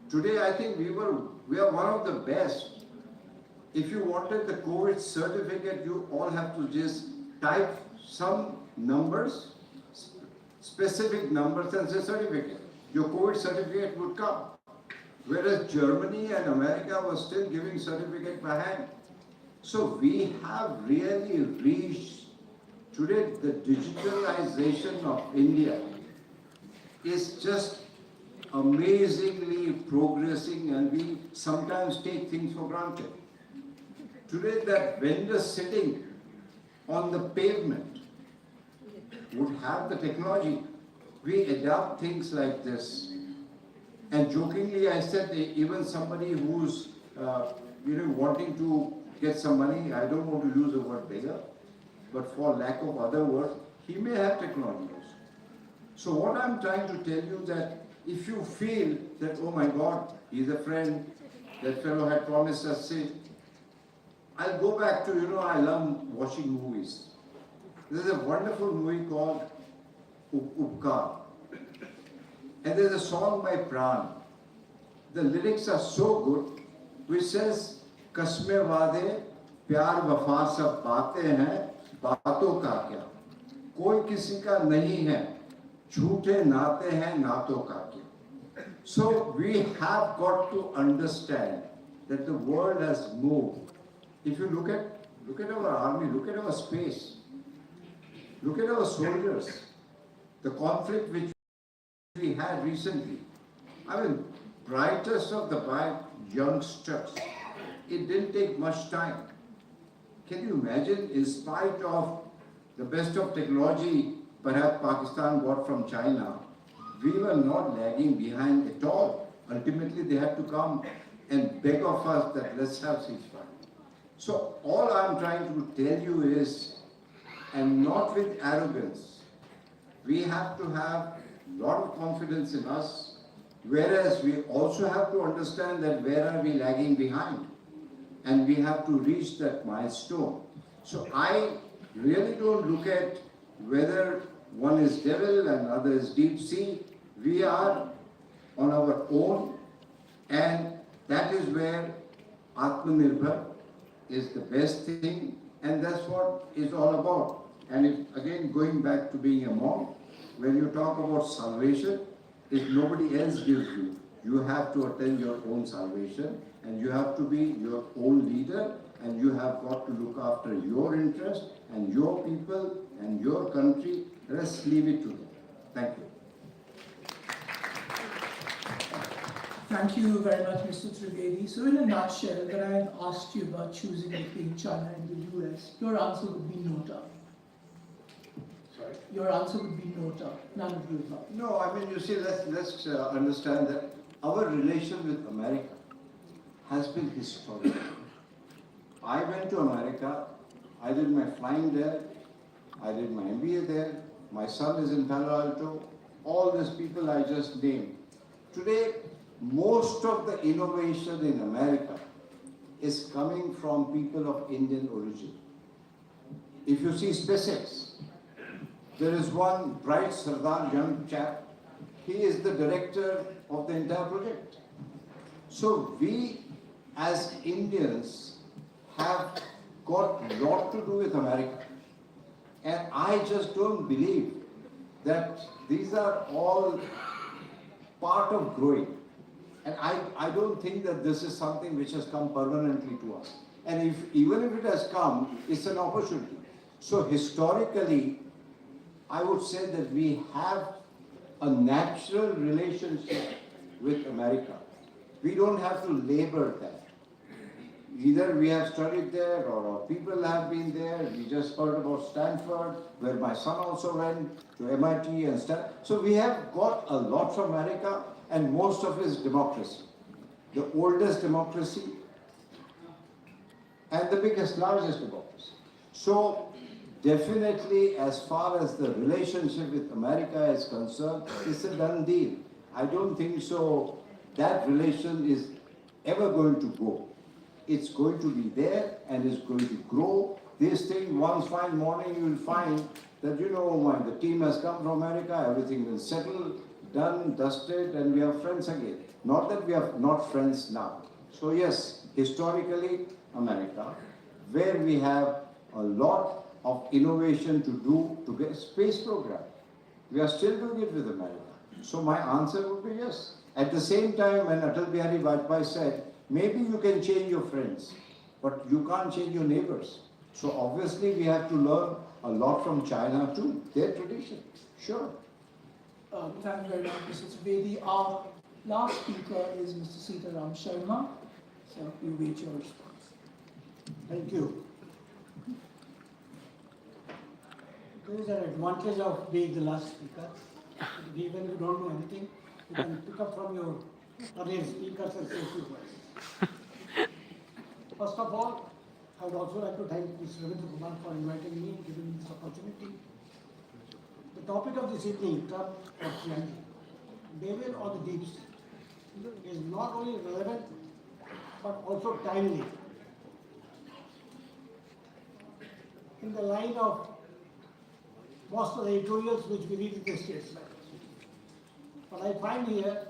Today I think we are one of the best. If you wanted the COVID certificate, you all have to just type some numbers, specific numbers, and say certificate. Your COVID certificate would come. Whereas Germany and America were still giving certificate by hand. So we have really reached, today the digitalization of India is just amazingly progressing, and we sometimes take things for granted. Today that vendor sitting on the pavement would have the technology. We adopt things like this. And jokingly, I said that even somebody who's wanting to get some money, I don't want to use the word beggar, but for lack of other words, he may have technology also. So what I'm trying to tell you that if you feel that, oh my God, he's a friend, that fellow had promised us, say, I'll go back to, I love watching movies. There's a wonderful movie called Upkar. And there's a song by Pran. The lyrics are so good, which says, Kasme waade, pyar wafa sab baatein hain, baaton ka kya? Koi kisi ka nahi hai, jhoote naate hain, naaton ka kya? So we have got to understand that the world has moved. If you look at our army, look at our space, look at our soldiers, the conflict which we had recently. I mean, brightest of the bright youngsters. It didn't take much time. Can you imagine, in spite of the best of technology perhaps Pakistan bought from China, we were not lagging behind at all. Ultimately, they had to come and beg of us that let's have ceasefire. So all I'm trying to tell you is, and not with arrogance, we have to have a lot of confidence in us, whereas we also have to understand that where are we lagging behind, and we have to reach that milestone. So I really don't look at whether one is devil and other is deep sea. We are on our own, and that is where Atmanirbhar is the best thing, and that's what it's all about. And if, again, going back to being a monk, when you talk about salvation, if nobody else gives you, you have to attain your own salvation, and you have to be your own leader, and you have got to look after your interest and your people and your country. Let's leave it to them. Thank you. Thank you very much, Mr. Trivedi. So in a nutshell, when I asked you about choosing between China and the US, your answer would be nota. Sorry? Your answer would be nota, none of the above. No, I mean, you see, let's understand that our relation with America has been historic. I went to America, I did my flying there, I did my MBA there, my son is in Palo Alto, all these people I just named. Today, most of the innovation in America is coming from people of Indian origin. If you see SpaceX, there is one bright Sardar young chap, he is the director of the entire project. So we as Indians have got a lot to do with America. And I just don't believe that these are all part of growing. And I don't think that this is something which has come permanently to us. And even if it has come, it's an opportunity. So historically, I would say that we have a natural relationship with America. We don't have to labor that. Either we have studied there or our people have been there. We just heard about Stanford, where my son also went, to MIT and Stanford. So we have got a lot from America, and most of it is democracy. The oldest democracy and the biggest, largest democracy. So definitely, as far as the relationship with America is concerned, it's a done deal. I don't think so that relation is ever going to go. It's going to be there and it's going to grow. This thing, one fine morning, you will find that, the team has come from America, everything will settle, done, dusted, and we are friends again. Not that we are not friends now. So yes, historically, America, where we have a lot of innovation to do to get a space program. We are still doing it with America. So my answer would be yes. At the same time, when Atal Bihari Vajpayee said, maybe you can change your friends, but you can't change your neighbors. So obviously we have to learn a lot from China too, their tradition. Sure. Thank you very much, Mr. Trivedi. Our last speaker is Mr. Sitaram Sharma. So we wait your response. Thank you. There is an advantage of being the last speaker. Even if you don't know anything, you can pick up from your earlier speakers and say a few words. First of all, I would also like to thank Mr. Ravindra Kumar for inviting me and giving me this opportunity. The topic of this evening, Trump or Tianjin, Devil or the Deep Sea, is not only relevant but also timely. In the line of most of the editorials which we read in the Statesman. But I find here,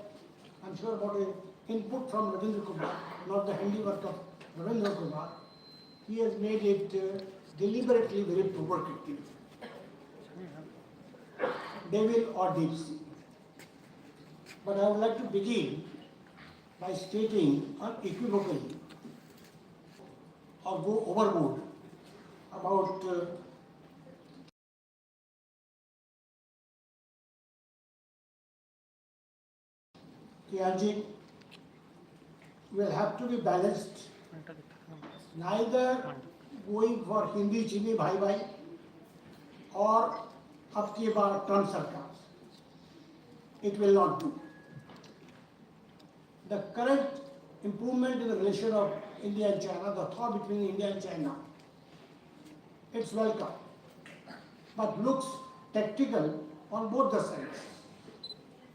I'm sure about an input from Ravindra Kumar, not the handiwork of Ravindra Kumar. He has made it deliberately very provocative. Devil or deep sea. But I would like to begin by stating unequivocally or go overboard about Tianjin will have to be balanced, neither going for Hindi Chini Bhai Bhai or Ab Ki Baar Trump Sarkar. It will not do. The current improvement in the relation of India and China, the thaw between India and China. It's welcome, but looks tactical on both the sides,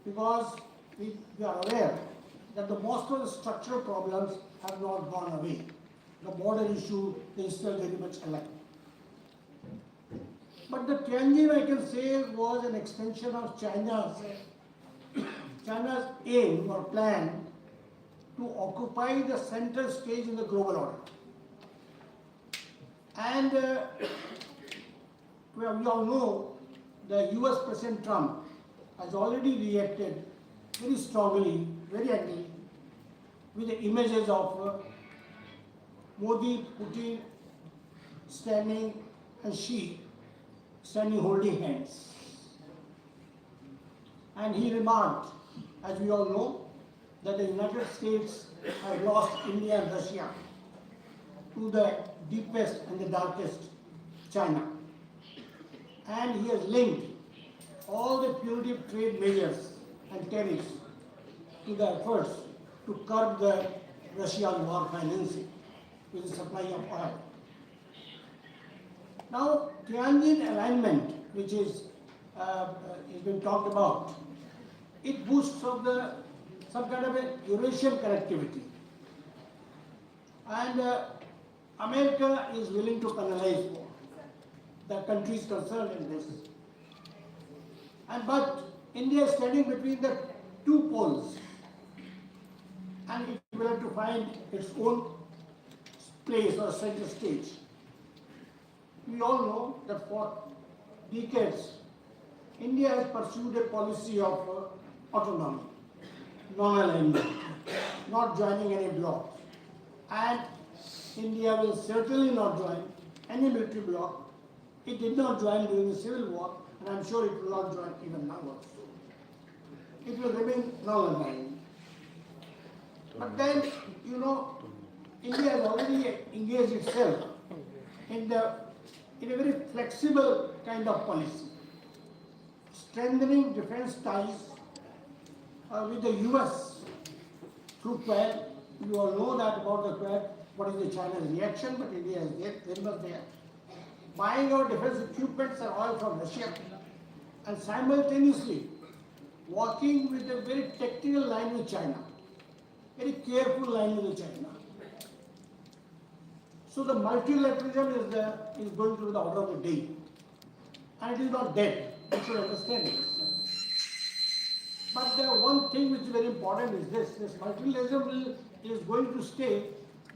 because we are aware that the most of the structural problems have not gone away. The border issue is still very much alive. But the Tianjin, I can say, was an extension of China's aim or plan to occupy the center stage in the global order. And we all know the US President Trump has already reacted very strongly, very angrily, with the images of Modi, Putin standing and Xi standing holding hands. And he remarked, as we all know, that the United States have lost India and Russia to the deepest and the darkest China. And he has linked all the punitive trade measures and tariffs to the efforts to curb the Russian war financing with the supply of oil. Now, Tianjin alignment, which is been talked about, it boosts of some kind of a Eurasian connectivity. And America is willing to penalize the countries concerned in this. But India is standing between the two poles, and it will have to find its own place or center stage. We all know that for decades, India has pursued a policy of autonomy, non-alignment, not joining any bloc. And India will certainly not join any military bloc. It did not join during the Civil War, and I'm sure it will not join even now also. It will remain non-aligned. But then, India has already engaged itself in a very flexible kind of policy, strengthening defense ties with the US through Quad. You all know that about the Quad, what is the China's reaction, but India is very much there. Buying our defense equipments and oil from Russia, and simultaneously working with a very tactical line with China, very careful line with China. So the multilateralism is going to be the order of the day. And it is not dead. You should understand this. But the one thing which is very important is this multilateralism is going to stay,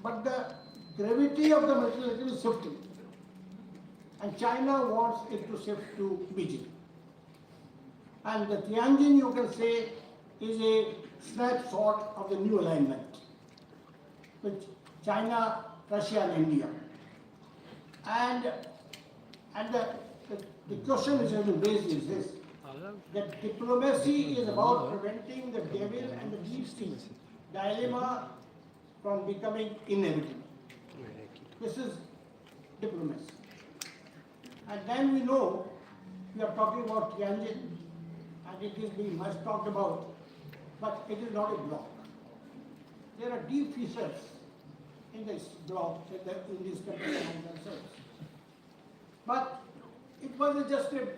but the gravity of the multilateralism is shifting. And China wants it to shift to Beijing. And the Tianjin, you can say, is a snapshot of the new alignment with China, Russia and India. And the question which has been raised is this, that diplomacy is about preventing the devil and the deep sea dilemma from becoming inevitable. This is diplomacy. And then we know we are talking about Tianjin, and it is being much talked about, but it is not a block. There are deep fissures in this block, in these countries among themselves. But it was just a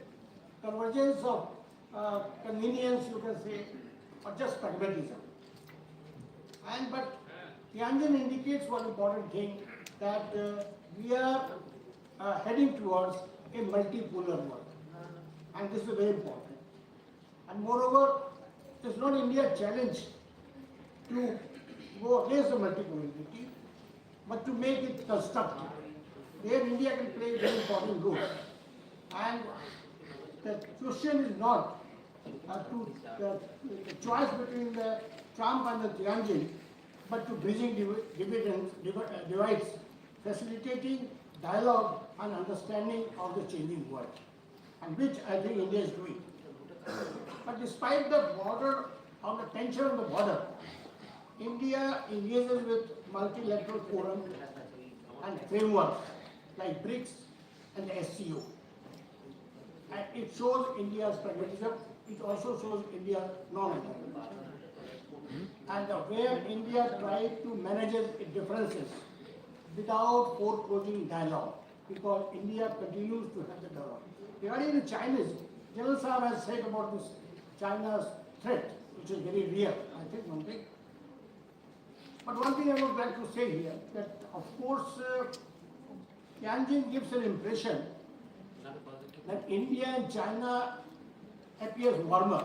convergence of convenience, you can say, or just pragmatism. But Tianjin indicates one important thing, that we are heading towards a multipolar world. And this is very important. And moreover, it is not India's challenge to go against the multipolarity, but to make it constructive. There India can play a very important role. And the question is not the choice between the Trump and the Tianjin, but to bridging divides, facilitating dialogue and understanding of the changing world, and which I think India is doing. But despite the border, or the tension on the border, India engages with multilateral forums and frameworks like BRICS and the SCO. And it shows India's pragmatism, it also shows India's non-alignment. and where India tried to manage its differences without foreclosing dialogue, because India continues to have the dialogue. Regarding the Chinese, General Saab has said about this China's threat, which is very real, I think one thing. But one thing I would like to say here, that of course, Tianjin gives an impression that India and China appears warmer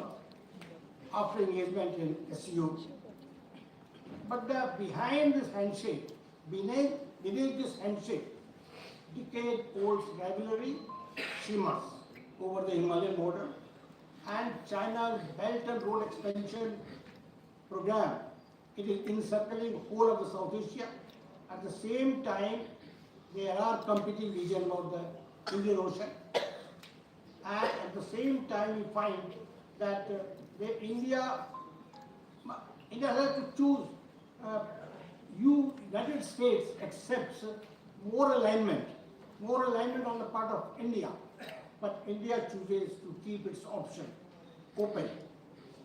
after engagement in SU. But behind this handshake, beneath this handshake, decade-old rivalry shimmers over the Himalayan border, and China's Belt and Road expansion program. It is encircling whole of the South Asia. At the same time, there are competing regions about the Indian Ocean. And at the same time, we find that India has to choose. United States accepts more alignment on the part of India, but India chooses to keep its option open,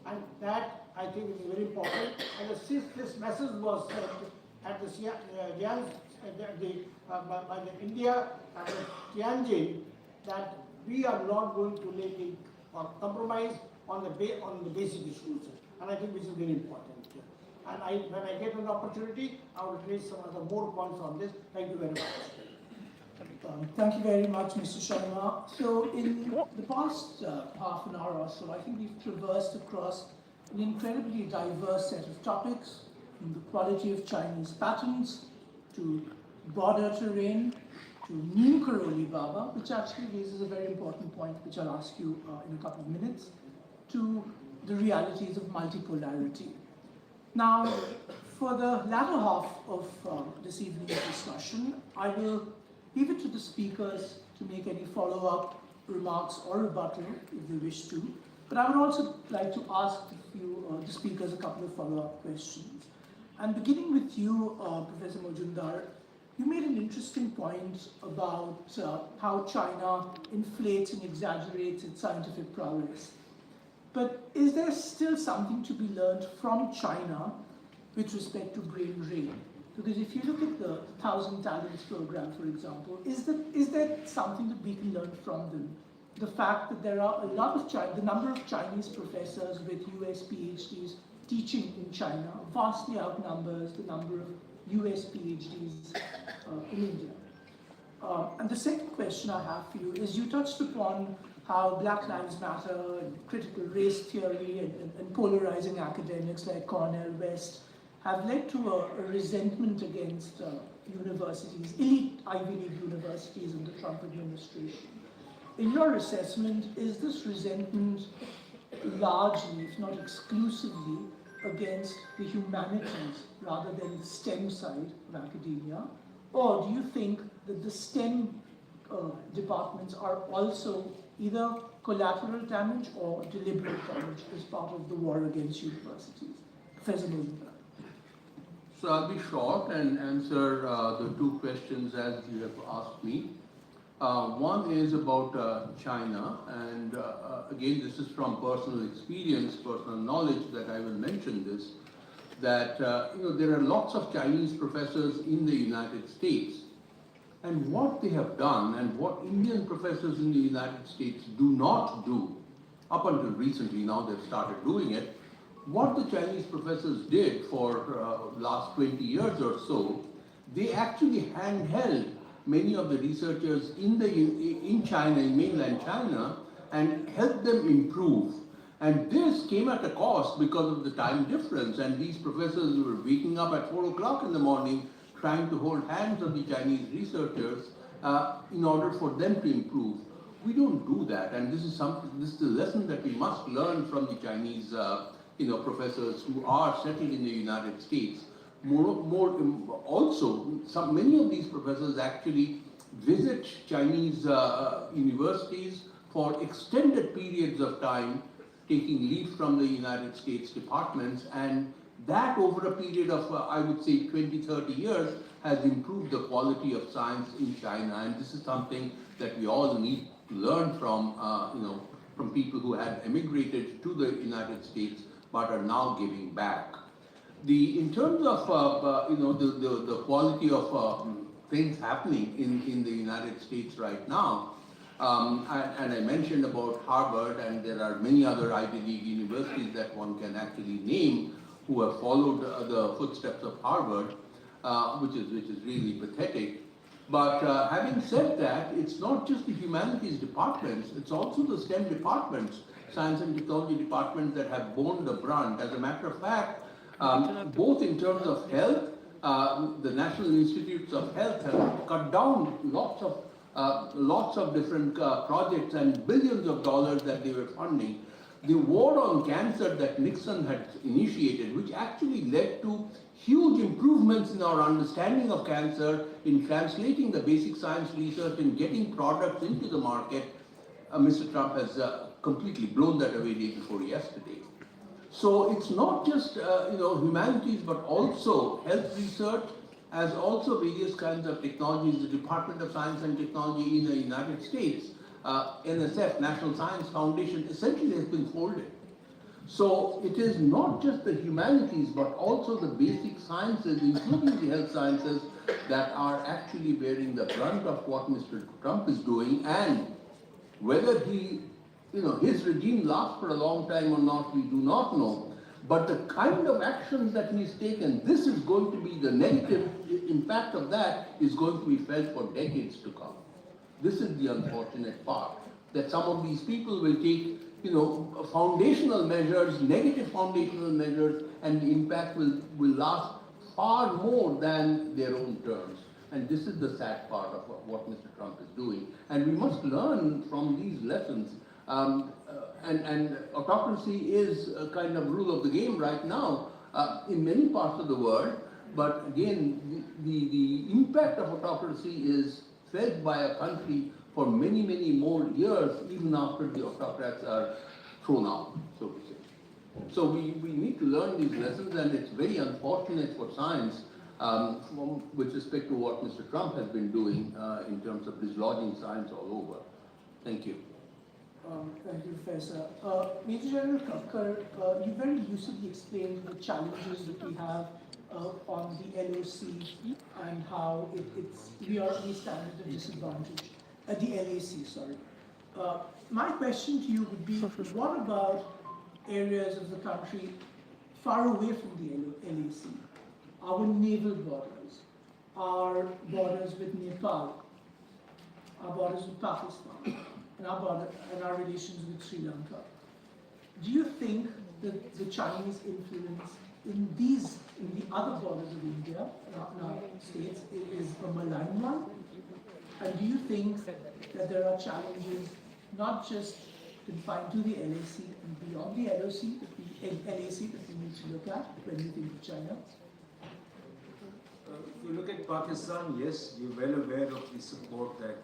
and that I think is very important. And since this message was sent at the by the India and the Tianjin, that we are not going to make it or compromise on the basic issues, and I think which is very important. And when I get an opportunity, I will raise some other more points on this. Thank you very much. Thank you very much, Mr. Sharma. So in the past half an hour or so, I think we've traversed across an incredibly diverse set of topics, from the quality of Chinese patents to border terrain to New Karoli Baba, which actually raises a very important point, which I'll ask you in a couple of minutes, to the realities of multipolarity. Now, for the latter half of this evening's discussion, I will leave it to the speakers to make any follow-up remarks or rebuttal if they wish to. But I would also like to ask the speakers a couple of follow-up questions. And beginning with you, Professor Majumdar, you made an interesting point about how China inflates and exaggerates its scientific prowess. But is there still something to be learned from China with respect to brain drain? Because if you look at the 1,000 Talents program, for example, is there something that we can learn from them? The fact that there are a lot of the number of Chinese professors with US PhDs teaching in China vastly outnumbers the number of US PhDs in India. And the second question I have for you is, you touched upon how Black Lives Matter and critical race theory and polarizing academics like Cornell West have led to a resentment against universities, elite Ivy League universities in the Trump administration. In your assessment, is this resentment largely, if not exclusively, against the humanities rather than the STEM side of academia? Or do you think that the STEM departments are also either collateral damage or deliberate damage as part of the war against universities? Professor Majumdar. So I'll be short and answer the two questions as you have asked me. One is about China, and again, this is from personal experience, personal knowledge that I will mention this, that there are lots of Chinese professors in the United States, and what they have done and what Indian professors in the United States do not do, up until recently, now they've started doing it, what the Chinese professors did for last 20 years or so, they actually handheld many of the researchers in China, in mainland China, and helped them improve. And this came at a cost because of the time difference, and these professors were waking up at 4 o'clock in the morning trying to hold hands of the Chinese researchers in order for them to improve. We don't do that, and this is a lesson that we must learn from the Chinese professors who are settled in the United States. Also, many of these professors actually visit Chinese universities for extended periods of time, taking leave from the United States departments, and that over a period of, I would say, 20, 30 years has improved the quality of science in China, and this is something that we all need to learn from people who had emigrated to the United States but are now giving back. In terms of the quality of things happening in the United States right now, and I mentioned about Harvard, and there are many other Ivy League universities that one can actually name who have followed the footsteps of Harvard, which is really pathetic. But having said that, it's not just the humanities departments, it's also the STEM departments, science and technology departments that have borne the brunt. As a matter of fact, both in terms of health, the National Institutes of Health have cut down lots of different projects and billions of dollars that they were funding. The war on cancer that Nixon had initiated, which actually led to huge improvements in our understanding of cancer, in translating the basic science research and getting products into the market, Mr. Trump has completely blown that away day before yesterday. So it's not just humanities, but also health research, as also various kinds of technologies. The Department of Science and Technology in the United States, NSF, National Science Foundation, essentially has been folded. So it is not just the humanities, but also the basic sciences, including the health sciences, that are actually bearing the brunt of what Mr. Trump is doing. And whether his regime lasts for a long time or not, we do not know. But the kind of actions that he's taken, this is going to be the negative impact of that is going to be felt for decades to come. This is the unfortunate part, that some of these people will take, foundational measures, negative foundational measures, and the impact will last far more than their own terms. And this is the sad part of what Mr. Trump is doing. And we must learn from these lessons. And autocracy is a kind of rule of the game right now in many parts of the world. But again, the impact of autocracy is felt by a country for many, many more years, even after the autocrats are thrown out, so to say. So we need to learn these lessons, and it's very unfortunate for science with respect to what Mr. Trump has been doing in terms of dislodging science all over. Thank you. Thank you, Professor. Major General Kakkar, you very lucidly explained the challenges that we have on the LOC and how we stand at a disadvantage. The LAC, sorry. My question to you would be, what about areas of the country far away from the LAC? Our naval borders, our borders with Nepal, our borders with Pakistan, and our relations with Sri Lanka. Do you think that the Chinese influence in the other borders of India, in our states, is a malign one? And do you think that there are challenges not just confined to the LAC and beyond the LAC that we need to look at when we think of China? If you look at Pakistan, yes, you're well aware of the support that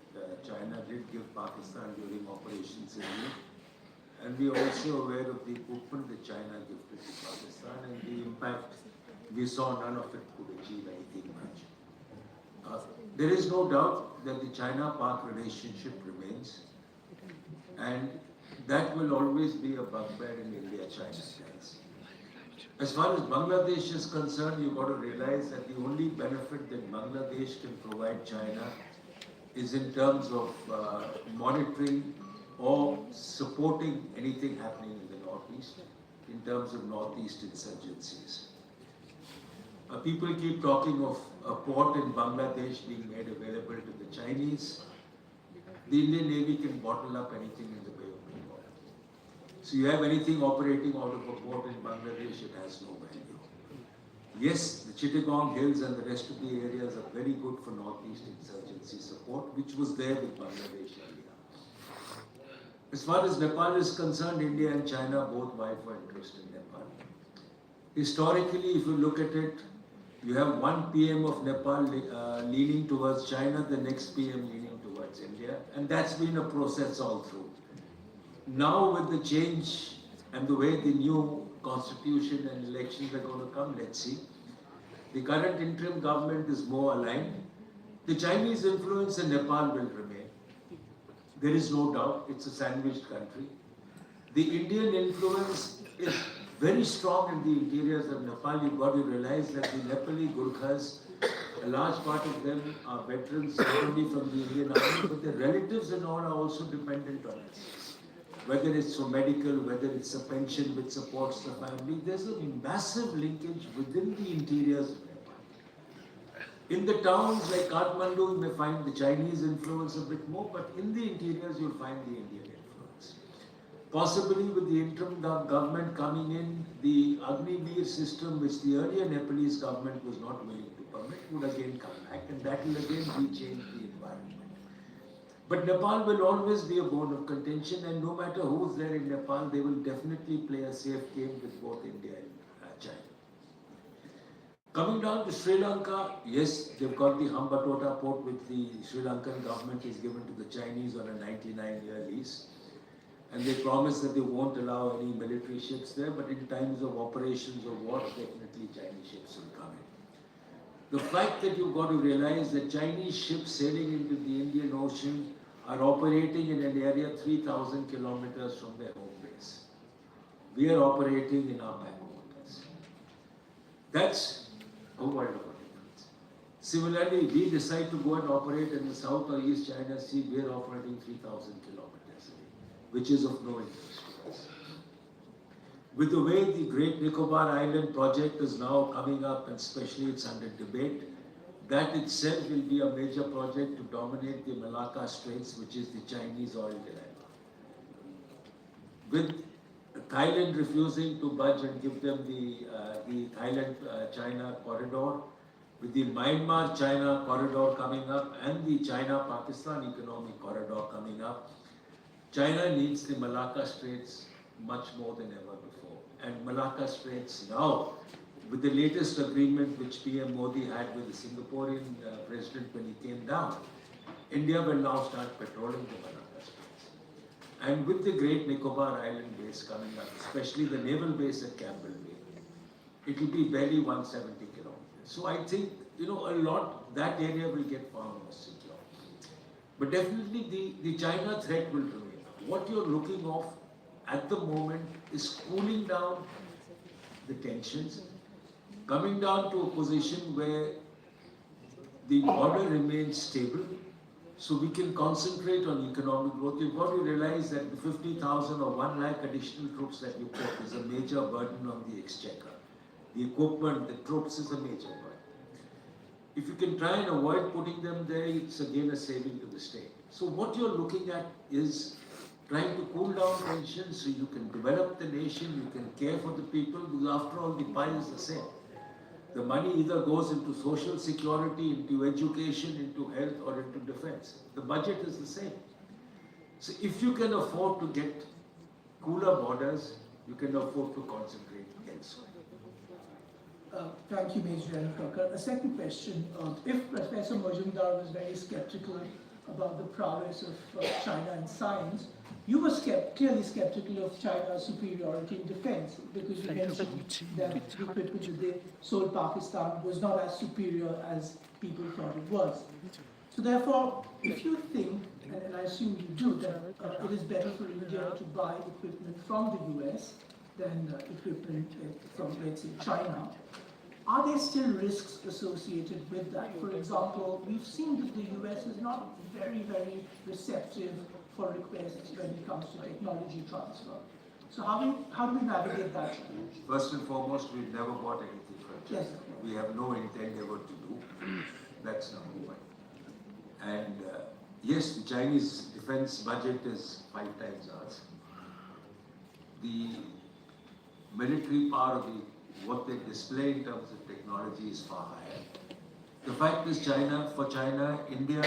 China did give Pakistan during Operation Sindoor. And we are also aware of the equipment that China gifted to Pakistan and the impact we saw none of it could achieve anything much. There is no doubt that the China-Pak relationship remains, and that will always be a bugbear in India-China ties. As far as Bangladesh is concerned, you've got to realize that the only benefit that Bangladesh can provide China is in terms of monitoring or supporting anything happening in the Northeast, in terms of Northeast insurgencies. People keep talking of a port in Bangladesh being made available to the Chinese. The Indian Navy can bottle up anything in the Bay of Bengal. So you have anything operating out of a port in Bangladesh, it has no value. Yes, the Chittagong Hills and the rest of the areas are very good for Northeast insurgency support, which was there with Bangladesh earlier. As far as Nepal is concerned, India and China both vie for interest in Nepal. Historically, if you look at it, you have one PM of Nepal leaning towards China, the next PM leaning towards India, and that's been a process all through. Now with the change and the way the new constitution and elections are going to come, let's see. The current interim government is more aligned. The Chinese influence in Nepal will remain. There is no doubt, it's a sandwiched country. The Indian influence is very strong in the interiors of Nepal. You've got to realize that the Nepali Gurkhas, a large part of them are veterans, not only from the Indian Army, but their relatives and all are also dependent on it. Whether it's for medical, whether it's a pension which supports the family, there's a massive linkage within the interiors of Nepal. In the towns like Kathmandu, you may find the Chinese influence a bit more, but in the interiors, you'll find the Indian influence. Possibly with the interim government coming in, the Agniveer system, which the earlier Nepalese government was not willing to permit, would again come back, and that will again rechange the environment. But Nepal will always be a bone of contention, and no matter who's there in Nepal, they will definitely play a safe game with both India and China. Coming down to Sri Lanka, yes, they've got the Hambantota port, which the Sri Lankan government is given to the Chinese on a 99-year lease. And they promise that they won't allow any military ships there, but in times of operations or war, definitely Chinese ships will come in. The fact that you've got to realize that Chinese ships sailing into the Indian Ocean are operating in an area 3,000 kilometers from their home base. We are operating in our backwaters. That's a world of difference. Similarly, we decide to go and operate in the South or East China Sea, we are operating 3,000 kilometers away, which is of no interest to us. With the way the Great Nicobar Island project is now coming up, and especially it's under debate, that itself will be a major project to dominate the Malacca Straits, which is the Chinese oil dilemma. With Thailand refusing to budge and give them the Thailand-China corridor, with the Myanmar-China corridor coming up, and the China-Pakistan economic corridor coming up, China needs the Malacca Straits much more than ever before. And Malacca Straits now, with the latest agreement which PM Modi had with the Singaporean president when he came down, India will now start patrolling the Malacca Straits. And with the Great Nicobar Island base coming up, especially the naval base at Campbell Bay, it will be barely 170 kilometers. So I think, that area will get far more secure. But definitely the China threat will remain. What you're looking off at the moment is cooling down the tensions, coming down to a position where the border remains stable, so we can concentrate on economic growth. You've got to realize that the 50,000 or 1 lakh additional troops that you put is a major burden on the exchequer. The equipment, the troops is a major burden. If you can try and avoid putting them there, it's again a saving to the state. So what you're looking at is trying to cool down tensions so you can develop the nation, you can care for the people, because after all the pie is the same. The money either goes into social security, into education, into health, or into defense. The budget is the same. So if you can afford to get cooler borders, you can afford to concentrate elsewhere. Thank you, Major General. A second question. If Professor Majumdar was very skeptical about the prowess of China in science, you were clearly skeptical of China's superiority in defense, because you mentioned that the equipment that they sold Pakistan was not as superior as people thought it was. So therefore, if you think, and I assume you do, that it is better for India to buy equipment from the US than equipment from, let's say, China, are there still risks associated with that? For example, we've seen that the US is not very, very receptive for requests when it comes to technology transfer. So how do we navigate that challenge? First and foremost, we've never bought anything from China. Yes. We have no intent ever to do. That's number one. And yes, the Chinese defense budget is 5 times ours. The military power, what they display in terms of technology is far higher. The fact is, for China, India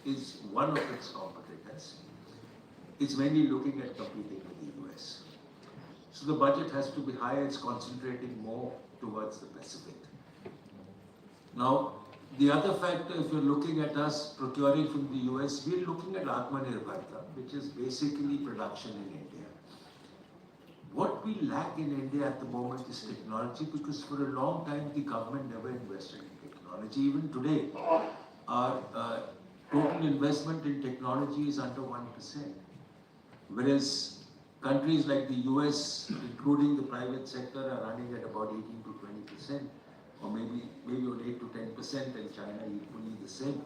is one of its competitors. It's mainly looking at competing with the US. So the budget has to be higher, it's concentrating more towards the Pacific. Now, the other factor, if you're looking at us procuring from the US, we're looking at Atmanirbharta, which is basically production in India. What we lack in India at the moment is technology, because for a long time the government never invested in technology. Even today, our total investment in technology is under 1%. Whereas Countries like the US, including the private sector, are running at about 18 to 20%, or maybe on 8 to 10%, and China equally the same.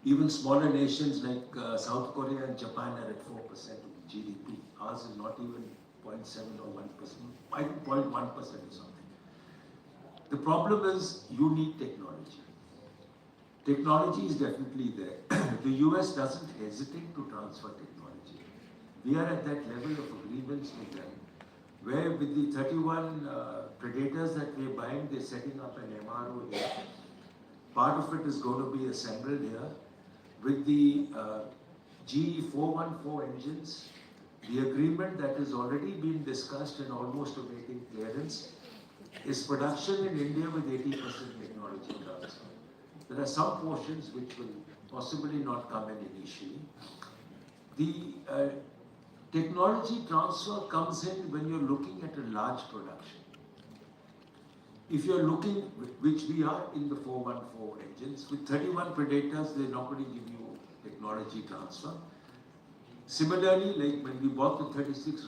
Even smaller nations like South Korea and Japan are at 4% of GDP. Ours is not even 0.7 or 1%, 0.1% or something. The problem is you need technology. Technology is definitely there. The US doesn't hesitate to transfer technology. We are at that level of agreements with them, where with the 31 Predators that we're buying, they're setting up an MRO here. Part of it is going to be assembled here. With the GE 414 engines, the agreement that has already been discussed and almost awaiting clearance is production in India with 80% technology transfer. There are some portions which will possibly not come in initially. The technology transfer comes in when you're looking at a large production. If you're looking, which we are in the 414 engines, with 31 Predators, they're not going to give you technology transfer. Similarly, like when we bought the 36